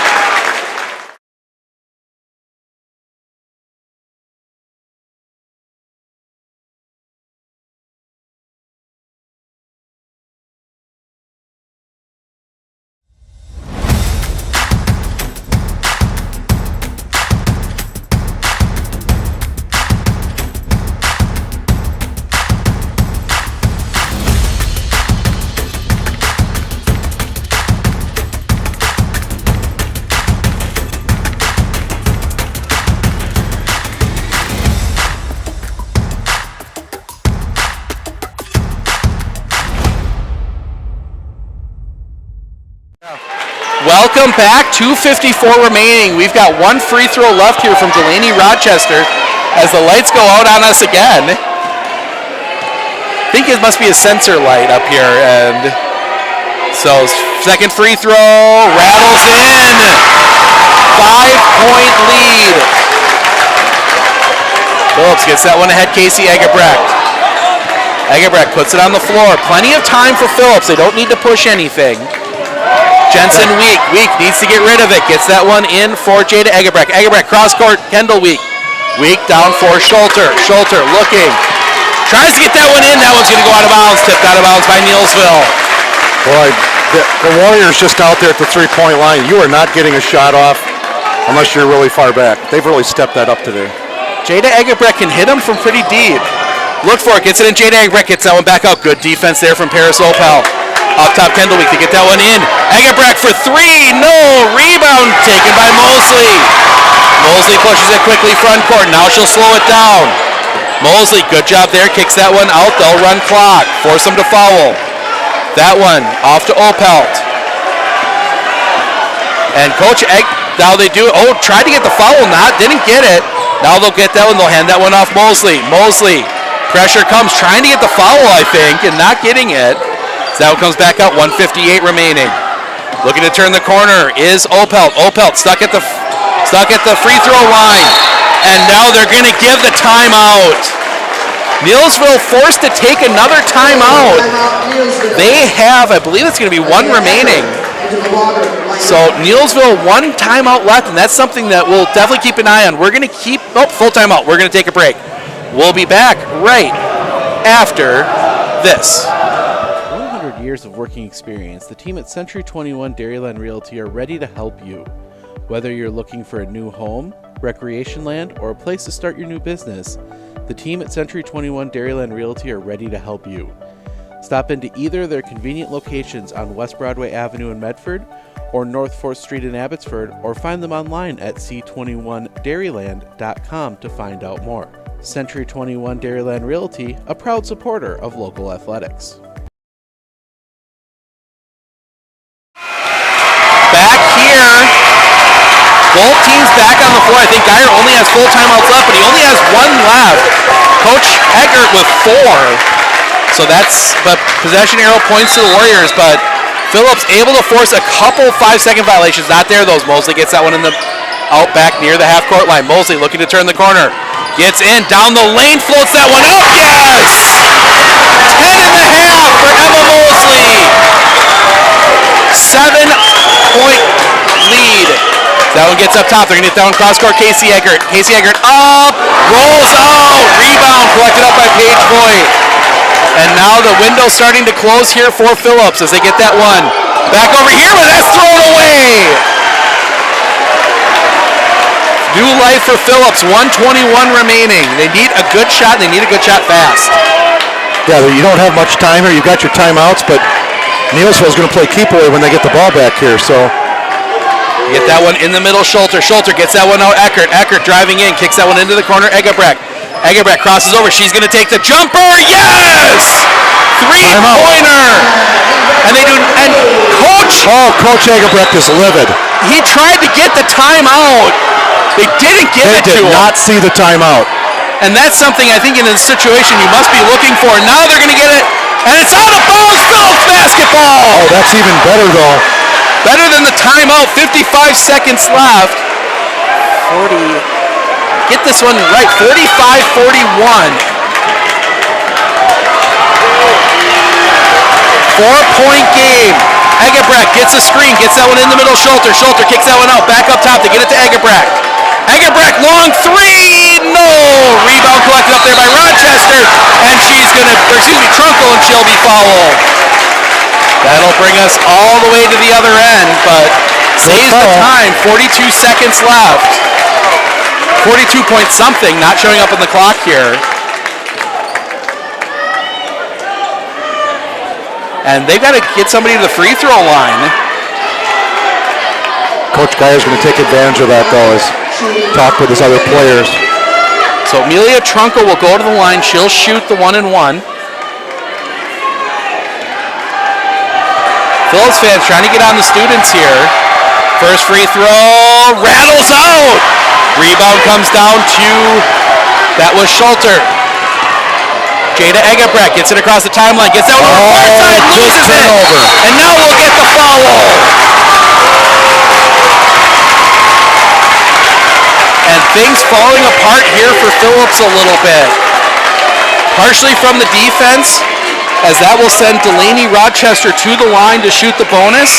Welcome back. 2:54 remaining. We've got one free throw left here from Delaney Rochester as the lights go out on us again. I think it must be a sensor light up here. And so second free throw rattles in. 5-point lead. Phillips gets that one ahead. Casey Egebrecht. Egebrecht puts it on the floor. Plenty of time for Phillips. They don't need to push anything. Jensen Week needs to get rid of it. Gets that one in for Jada Egebrecht. Egebrecht cross court, Kendall Week down for Schulter. Schulter looking. Tries to get that one in. That one's going to go out of bounds. Tipped out of bounds by Neillsville. Boy, the Warriors just out there at the three-point line. You are not getting a shot off unless you're really far back. They've really stepped that up today. Jada Egebrecht can hit them from pretty deep. Look for it. Gets it in. Jada Egebrecht gets that one back out. Good defense there from Paris Opel. Up top, Kendall Week to get that one in. Egebrecht for three. No. Rebound taken by Mosley. Mosley pushes it quickly front court. Now she'll slow it down. Mosley, good job there. Kicks that one out. They'll run clock. Force them to foul. That one off to Opelt. And Coach Egg, now they do. Oh, tried to get the foul. Didn't get it. Now they'll get that one. They'll hand that one off Mosley. Mosley, pressure comes. Trying to get the foul, I think, and not getting it. So that comes back out, 1:58 remaining. Looking to turn the corner is Opelt. Opelt stuck at the free throw line. And now they're going to give the timeout. Neillsville forced to take another timeout. They have, I believe it's going to be one remaining. So Neillsville, one timeout left, and that's something that we'll definitely keep an eye on. We're going to keep, full timeout. We're going to take a break. We'll be back right after this. Years of working experience, the team at Century 21 Dairyland Realty are ready to help you. Whether you're looking for a new home, recreation land, or a place to start your new business, the team at Century 21 Dairyland Realty are ready to help you. Stop into either of their convenient locations on West Broadway Avenue in Medford or North 4th Street in Abbotsford, or find them online at c21dairyland.com to find out more. Century 21 Dairyland Realty, a proud supporter of local athletics. Back here, both teams back on the floor. I think Geyer only has full timeouts left, but he only has one left. Coach Eckert with 4. So that's, but possession arrow points to the Warriors, but Phillips able to force a couple 5-second violations. Not there, those. Mosley gets that one in the out back near the half-court line. Mosley looking to turn the corner. Gets in, down the lane, floats that one up. Yes! 10.5 for Emma Mosley. 7-point lead. That one gets up top. They're going to get that one cross-court. Casey Eggert. Casey Eggert up, rolls out. Rebound collected up by Paige Boyd. And now the window's starting to close here for Phillips as they get that one back over here, but that's thrown away. New life for Phillips. 1:21 remaining. They need a good shot. They need a good shot fast. Yeah, you don't have much time here. You've got your timeouts, but Neillsville's going to play keep away when they get the ball back here, so. You get that one in the middle, Schulter. Schulter gets that one out, Eckert. Eckert driving in, kicks that one into the corner, Egebrecht. Egebrecht crosses over. She's going to take the jumper. Yes! Three-pointer. And they do. And Coach. Oh, Coach Egebrecht is livid. He tried to get the timeout. They didn't give it to him. They did not see the timeout. And that's something I think in this situation you must be looking for. Now they're going to get it. And it's out of bounds. Phillips basketball. Oh, that's even better though. Better than the timeout. 55 seconds left. 40. Get this one right. 45-41. 4-point game. Egebrecht gets a screen. Gets that one in the middle. Schulter kicks that one out. Back up top. They get it to Egebrecht. Egebrecht, long three. No. Rebound collected up there by Rochester. And she's going to, Trunkle, and she'll be fouled. That'll bring us all the way to the other end, but saves the time. 42 seconds left. 42 point something, not showing up on the clock here. And they've got to get somebody to the free throw line. Coach Geyer's going to take advantage of that though, as talk with his other players. So Amelia Trunkle will go to the line. She'll shoot the 1-and-1. Phillips fans trying to get on the students here. First free throw, rattles out. Rebound comes down to, that was Schulter. Jada Egebrecht gets it across the timeline, gets that one on the far side, loses it. And now we'll get the foul. And things falling apart here for Phillips a little bit. Partially from the defense, as that will send Delaney Rochester to the line to shoot the bonus.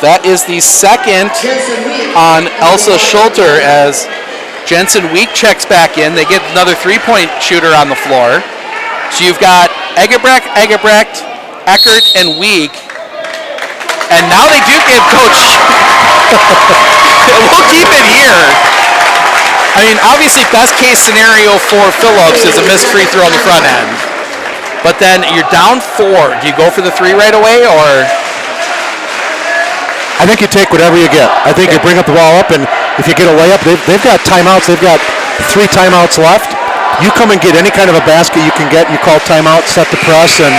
That is the second on Elsa Schulter as Jensen Week checks back in. They get another three-point shooter on the floor. So you've got Egebrecht, Eckert, and Week. And now they do give Coach. We'll keep it here. I mean, obviously, best case scenario for Phillips is a missed free throw on the front end. But then you're down 4. Do you go for the 3 right away, or? I think you take whatever you get. I think you bring up the ball up, and if you get a layup, they've got timeouts. They've got 3 timeouts left. You come and get any kind of a basket you can get. You call timeout, set the press, and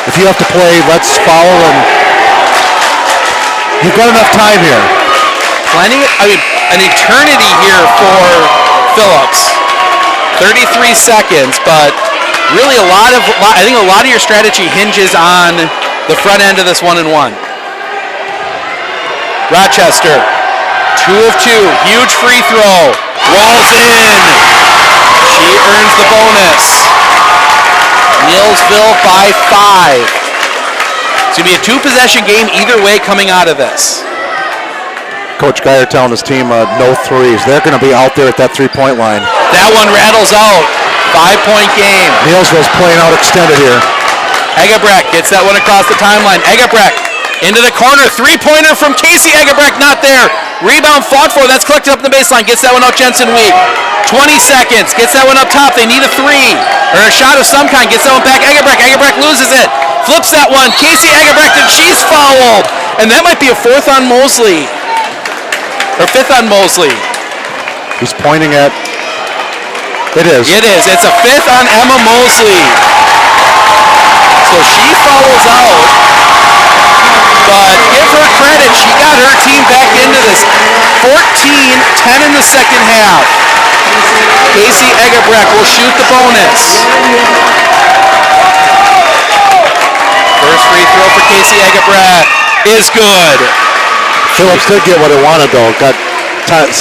if you have to play, let's follow. And you've got enough time here. Plenty. I mean, an eternity here for Phillips. 33 seconds, but really I think a lot of your strategy hinges on the front end of this 1-and-1. Rochester, 2 of 2, huge free throw, rolls in. She earns the bonus. Neillsville by 5. It's going to be a 2-possession game either way coming out of this. Coach Geyer telling his team no threes. They're going to be out there at that 3-point line. That one rattles out. 5-point game. Neillsville's playing out extended here. Egebrecht gets that one across the timeline. Egebrecht into the corner. 3-pointer from Casey Egebrecht, not there. Rebound fought for. That's collected up the baseline. Gets that one out Jensen Week. 20 seconds. Gets that one up top. They need a 3. Or a shot of some kind. Gets that one back. Egebrecht. Egebrecht loses it. Flips that one. Casey Egebrecht, and she's fouled. And that might be a 4th on Mosley. Or 5th on Mosley. He's pointing at... It is. It is. It's a 5th on Emma Mosley. So she fouls out. But give her credit. She got her team back into this. 14-10 in the second half. Casey Egebrecht will shoot the bonus. First free throw for Casey Egebrecht is good. Phillips did get what he wanted though. Got time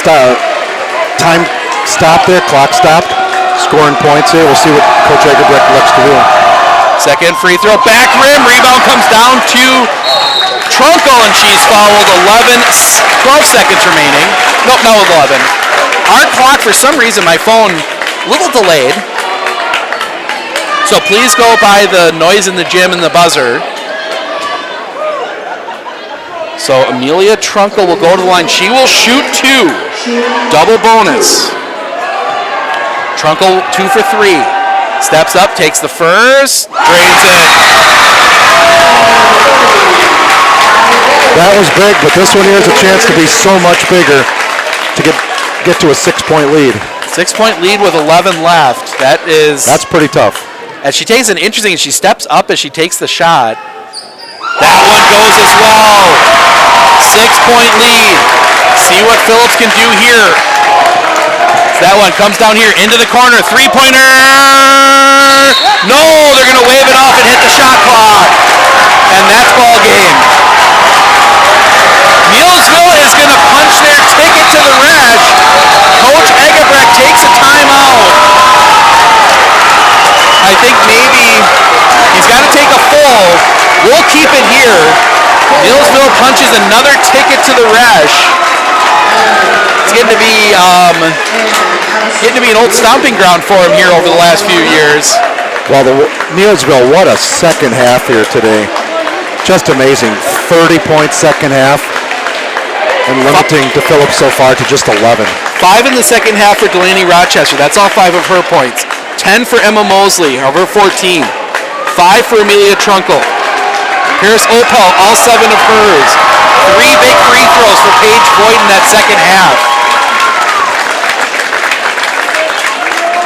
stopped there, clock stopped, scoring points here. We'll see what Coach Egebrecht looks to do. Second free throw, back rim, rebound comes down to Trunkle, and she's fouled. 12 seconds remaining. Nope, no 11. Our clock, for some reason, my phone, a little delayed. So please go by the noise in the gym and the buzzer. So Amelia Trunkle will go to the line. She will shoot 2. Double bonus. Trunkle 2 for 3. Steps up, takes the first, drains it. That was big, but this one here is a chance to be so much bigger to get to a 6-point lead. It's 6-point lead with 11 left. That's pretty tough. As she takes she steps up as she takes the shot. That one goes as well. 6-point lead. See what Phillips can do here. That one comes down here into the corner. 3-pointer. No, they're going to wave it off and hit the shot clock. And that's ball game. Neillsville is going to punch their ticket to the Resch. Coach Egebrecht takes a timeout. I think maybe he's got to take a full. We'll keep it here. Neillsville punches another ticket to the Resch. It's getting to be an old stomping ground for him here over the last few years. Well, Neillsville, what a second half here today. Just amazing. 30-point second half and limiting to Phillips so far to just 11. 5 in the second half for Delaney Rochester. That's all 5 of her points. 10 for Emma Mosley, of her 14. 5 for Amelia Trunkle. Paris Opel, all 7 of hers. 3 big free throws for Paige Boyd in that second half.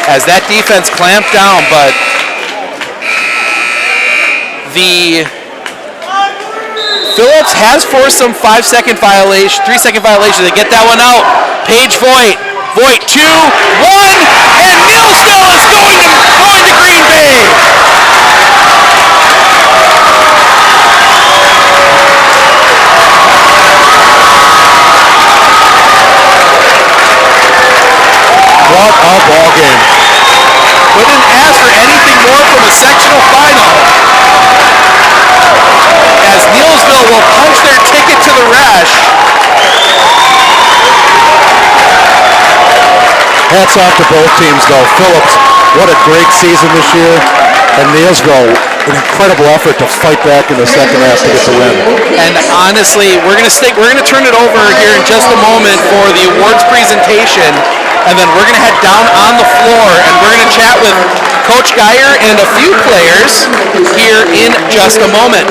As that defense clamped down, but the Phillips has forced some 3-second violations. They get that one out. Paige Voigt, 2, 1, and Neillsville is going to Green Bay. What a ball game. Couldn't ask for anything more from a sectional final. As Neillsville will punch their ticket to the Resch. Hats off to both teams, though. Phillips, what a great season this year. And Neillsville, an incredible effort to fight back in the second half to get the win. And honestly, we're gonna turn it over here in just a moment for the awards presentation, and then we're gonna head down on the floor and we're gonna chat with Coach Geyer and a few players here in just a moment.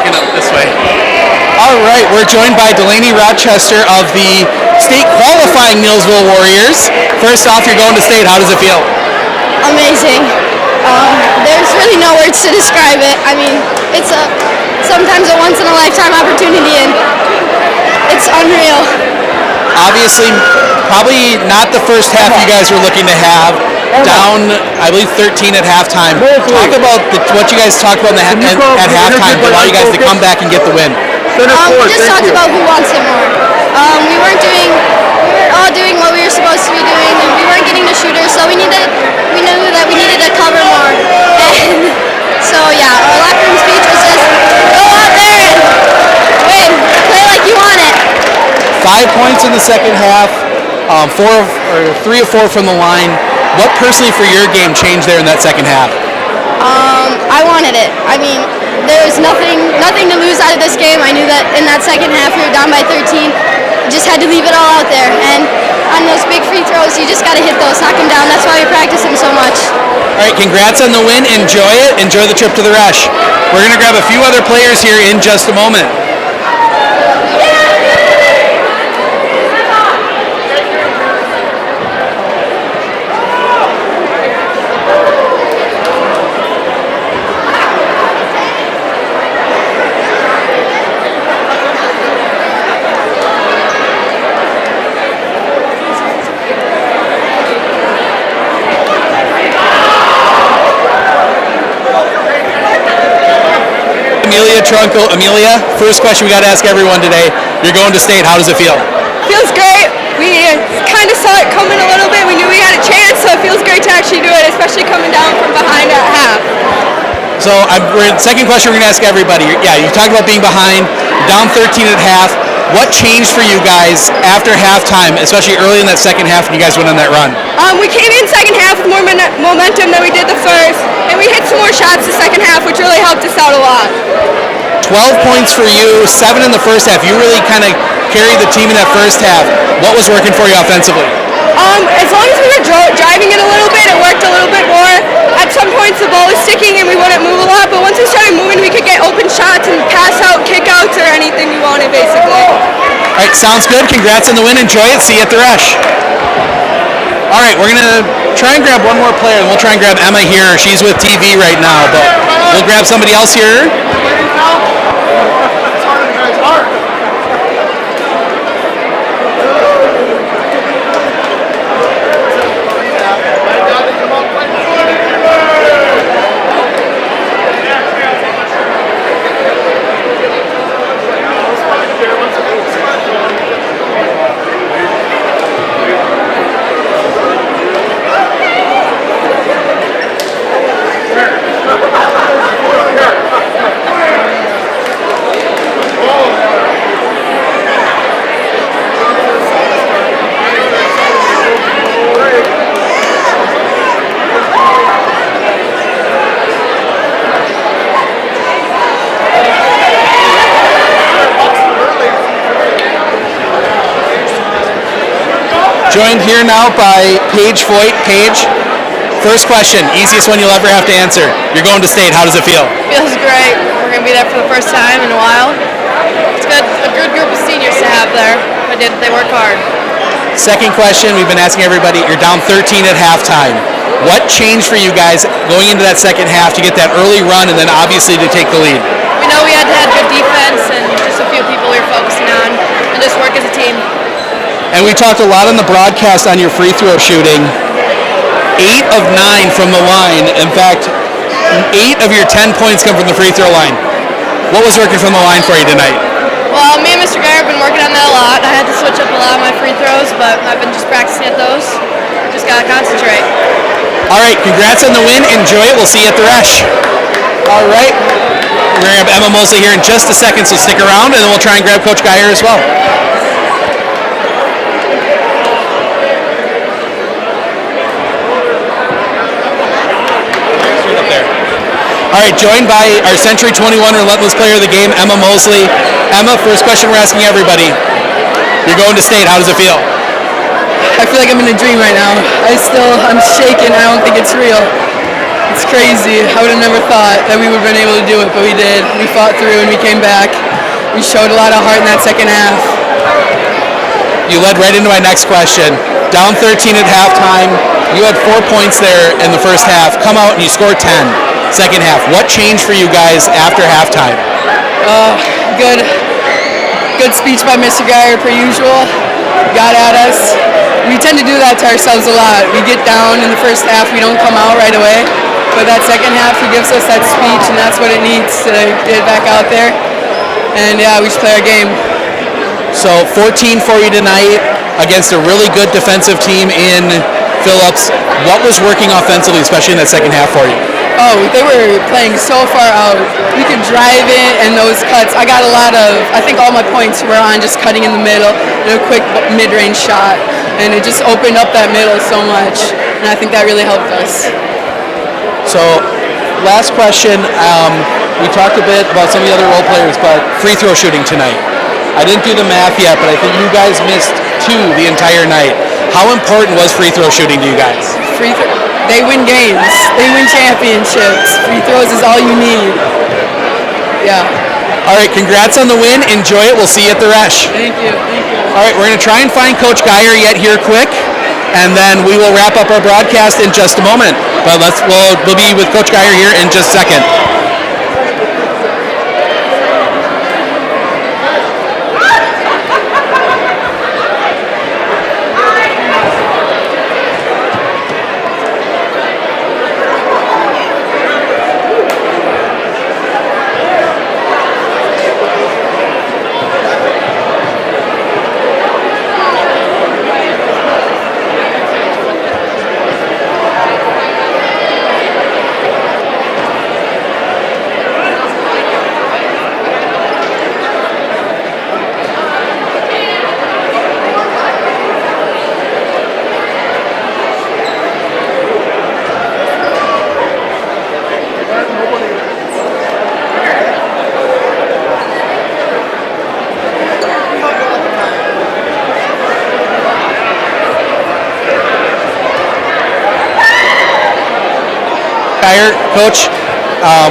looking up this way. All right, we're joined by Delaney Rochester of the state qualifying Neillsville Warriors. First off, you're going to state. How does it feel? Amazing. There's really no words to describe it. I mean, it's sometimes a once-in-a-lifetime opportunity, and it's unreal. Obviously, probably not the first half you guys were looking to have. Down, I believe, 13 at halftime. Talk about what you guys talked about at halftime to allow you guys to come back and get the win. We just talked about who wants it more. We weren't all doing what we were supposed to be doing, and we weren't getting the shooters, so we knew that we needed to cover more. And so yeah, our locker room speech was just go out there and win, play like you want it. 5 points in the second half, 3 of 4 from the line. What personally for your game changed there in that second half? I wanted it. I mean, there was nothing to lose out of this game. I knew that in that second half we were down by 13. Just had to leave it all out there. And on those big free throws, you just got to hit those, knock them down. That's why we practice them so much. All right, congrats on the win. Enjoy it. Enjoy the trip to the Rush. We're going to grab a few other players here in just a moment. Amelia, first question we got to ask everyone today. You're going to state. How does it feel? Feels great. We kind of saw it coming a little bit. We knew we had a chance, so it feels great to actually do it, especially coming down from behind at half. So second question we're going to ask everybody. Yeah, you talked about being behind, down 13 at half. What changed for you guys after halftime, especially early in that second half when you guys went on that run? We came in second half with more momentum than we did the first, and we hit some more shots the second half, which really helped us out a lot. 12 points for you, 7 in the first half. You really kind of carried the team in that first half. What was working for you offensively? As long as we were driving it a little bit, it worked a little bit more. At some points the ball was sticking and we wouldn't move a lot, but once we started moving we could get open shots and pass out, kick outs, or anything we wanted basically. All right, sounds good. Congrats on the win. Enjoy it. See you at the Rush. All right, we're going to try and grab one more player, and we'll try and grab Emma here. She's with TV right now, but we'll grab somebody else here. Joined here now by Paige Foyt. Paige, first question, easiest one you'll ever have to answer. You're going to state. How does it feel? Feels great. We're going to be there for the first time in a while. It's good, a good group of seniors to have there. They work hard. Second question, we've been asking everybody, you're down 13 at halftime. What changed for you guys going into that second half to get that early run and then obviously to take the lead? We know we had to have good defense and just a few people we were focusing on and just work as a team. And we talked a lot on the broadcast on your free throw shooting. 8 of 9 from the line. In fact, 8 of your 10 points come from the free throw line. What was working from the line for you tonight? Well, me and Mr. Geyer have been working on that a lot. I had to switch up a lot of my free throws, but I've been just practicing at those. Just got to concentrate. All right, congrats on the win. Enjoy it. We'll see you at the Rush. All right. We're going to have Emma Mosley here in just a second, so stick around, and then we'll try and grab Coach Geyer as well. All right, joined by our Century 21 Relentless Player of the Game, Emma Mosley. Emma, first question we're asking everybody. You're going to state. How does it feel? I feel like I'm in a dream right now. I'm shaking. I don't think it's real. It's crazy. I would have never thought that we would have been able to do it, but we did. We fought through and we came back. We showed a lot of heart in that second half. You led right into my next question. Down 13 at halftime. You had 4 points there in the first half. Come out and you scored 10 second half. What changed for you guys after halftime? Good speech by Mr. Geyer, per usual. Got at us. We tend to do that to ourselves a lot. We get down in the first half, we don't come out right away. But that second half, he gives us that speech, and that's what it needs to get back out there. And yeah, we just play our game. So 14 for you tonight against a really good defensive team in Phillips. What was working offensively, especially in that second half for you? Oh, they were playing so far out. We could drive it, and those cuts. I think all my points were on just cutting in the middle and a quick mid-range shot. And it just opened up that middle so much. And I think that really helped us. So, last question. We talked a bit about some of the other role players, but free throw shooting tonight. I didn't do the math yet, but I think you guys missed 2 the entire night. How important was free throw shooting to you guys? They win games. They win championships. Free throws is all you need. Yeah. All right, congrats on the win. Enjoy it. We'll see you at the Resch. Thank you. All right, we're going to try and find Coach Geyer yet here quick, and then we will wrap up our broadcast in just a moment. But we'll be with Coach Geyer here in just a second. Coach,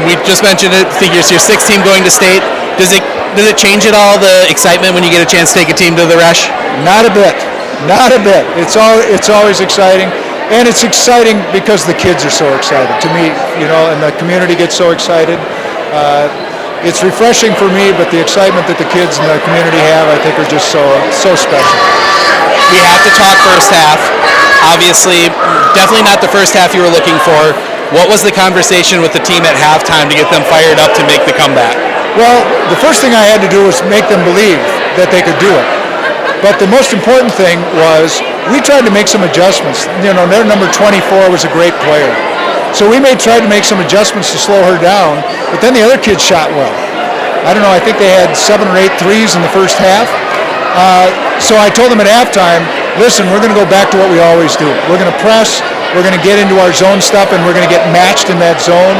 we just mentioned it. Figures your 6th team going to state. Does it change at all the excitement when you get a chance to take a team to the Resch? Not a bit. It's always exciting, and it's exciting because the kids are so excited. To me, and the community gets so excited. It's refreshing for me, but the excitement that the kids in the community have, I think, are just so special. We have to talk first half. Obviously, definitely not the first half you were looking for. What was the conversation with the team at halftime to get them fired up to make the comeback? Well, the first thing I had to do was make them believe that they could do it. But the most important thing was we tried to make some adjustments. Their number 24 was a great player. So we tried to make some adjustments to slow her down, but then the other kids shot well. I don't know, I think they had 7 or 8 threes in the first half. So I told them at halftime, listen, we're going to go back to what we always do. We're going to press. We're going to get into our zone stuff, and we're going to get matched in that zone.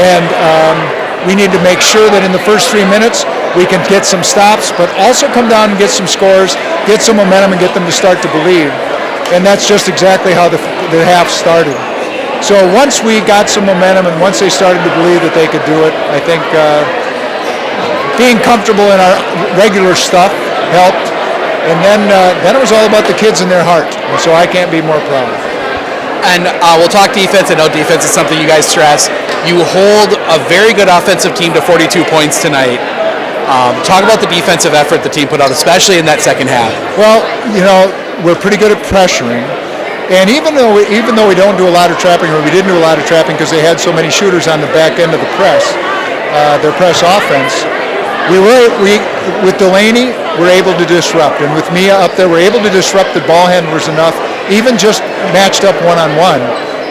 And we need to make sure that in the first 3 minutes we can get some stops, but also come down and get some scores, get some momentum, and get them to start to believe. And that's just exactly how the half started. So once we got some momentum and once they started to believe that they could do it, I think being comfortable in our regular stuff helped. And then it was all about the kids and their heart. And so I can't be more proud. And we'll talk defense. I know defense is something you guys stress. You hold a very good offensive team to 42 points tonight. Talk about the defensive effort the team put out, especially in that second half. Well, we're pretty good at pressuring. And even though we don't do a lot of trapping, or we didn't do a lot of trapping because they had so many shooters on the back end of the press, their press offense, with Delaney, we're able to disrupt. And with Mia up there, we're able to disrupt the ball handlers enough, even just matched up one-on-one,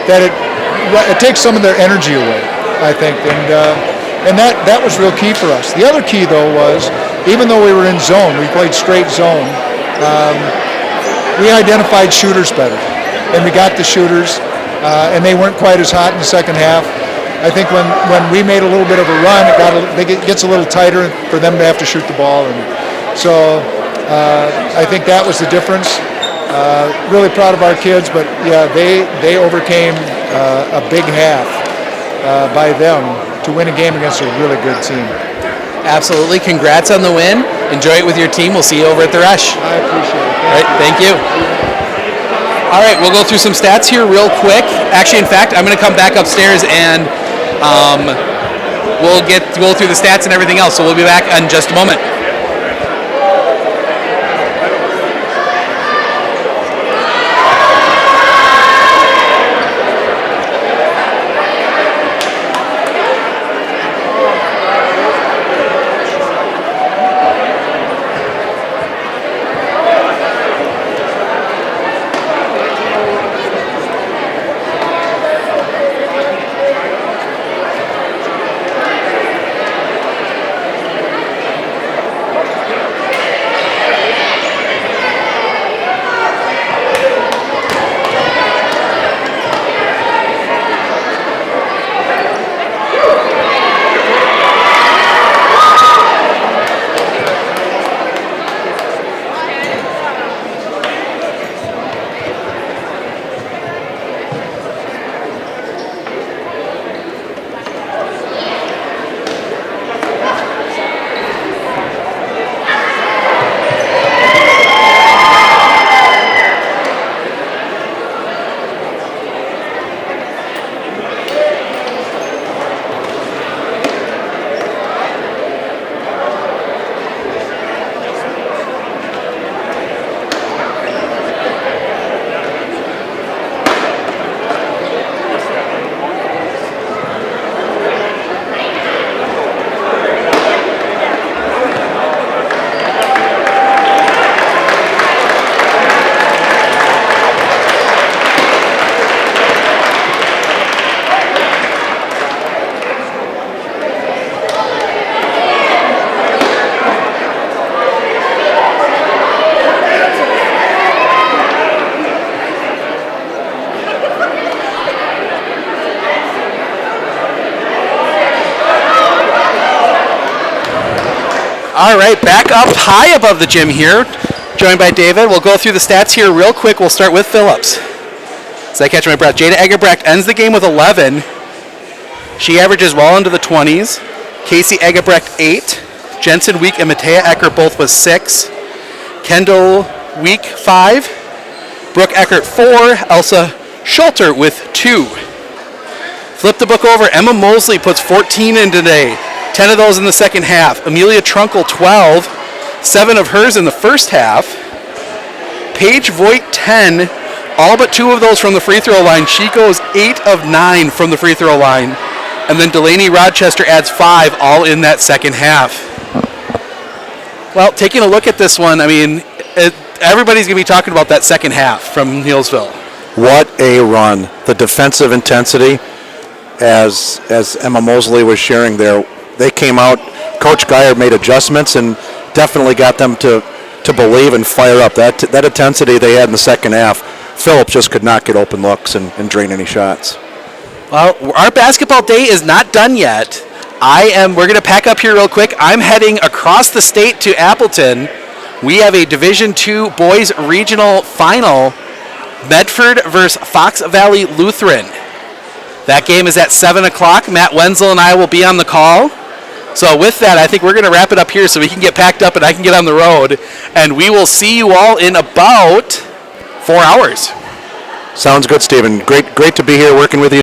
that it takes some of their energy away, I think. And that was real key for us. The other key, though, was even though we were in zone, we played straight zone, we identified shooters better. And we got the shooters, and they weren't quite as hot in the second half. I think when we made a little bit of a run, it gets a little tighter for them to have to shoot the ball. And so I think that was the difference. Really proud of our kids, but yeah, they overcame a big half by them to win a game against a really good team. Absolutely. Congrats on the win. Enjoy it with your team. We'll see you over at the Rush. I appreciate it. All right, thank you. All right, we'll go through some stats here real quick. Actually, in fact, I'm going to come back upstairs and we'll go through the stats and everything else. So we'll be back in just a moment. All right, back up high above the gym here, joined by David. We'll go through the stats here real quick. We'll start with Phillips. As I catch my breath, Jada Egebrecht ends the game with 11. She averages well into the 20s. Casey Egebrecht, 8. Jensen Week and Matea Eckert both with 6. Kendall Week, 5. Brooke Eckert, 4. Elsa Schulter with 2. Flip the book over. Emma Mosley puts 14 in today. 10 of those in the second half. Amelia Trunkle, 12. 7 of hers in the first half. Paige Voigt, 10. All but 2 of those from the free throw line. She goes 8 of 9 from the free throw line. And then Delaney Rochester adds 5, all in that second half. Well, taking a look at this one, I mean, everybody's going to be talking about that second half from Neillsville. What a run. The defensive intensity, as Emma Mosley was sharing there, they came out, Coach Geyer made adjustments and definitely got them to believe and fire up. That intensity they had in the second half, Phillips just could not get open looks and drain any shots. Well, our basketball day is not done yet. We're going to pack up here real quick. I'm heading across the state to Appleton. We have a Division II boys regional final, Medford versus Fox Valley Lutheran. That game is at 7 o'clock. Matt Wenzel and I will be on the call. So with that, I think we're going to wrap it up here so we can get packed up and I can get on the road. And we will see you all in about 4 hours. Sounds good, Stephen. Great to be here working with you.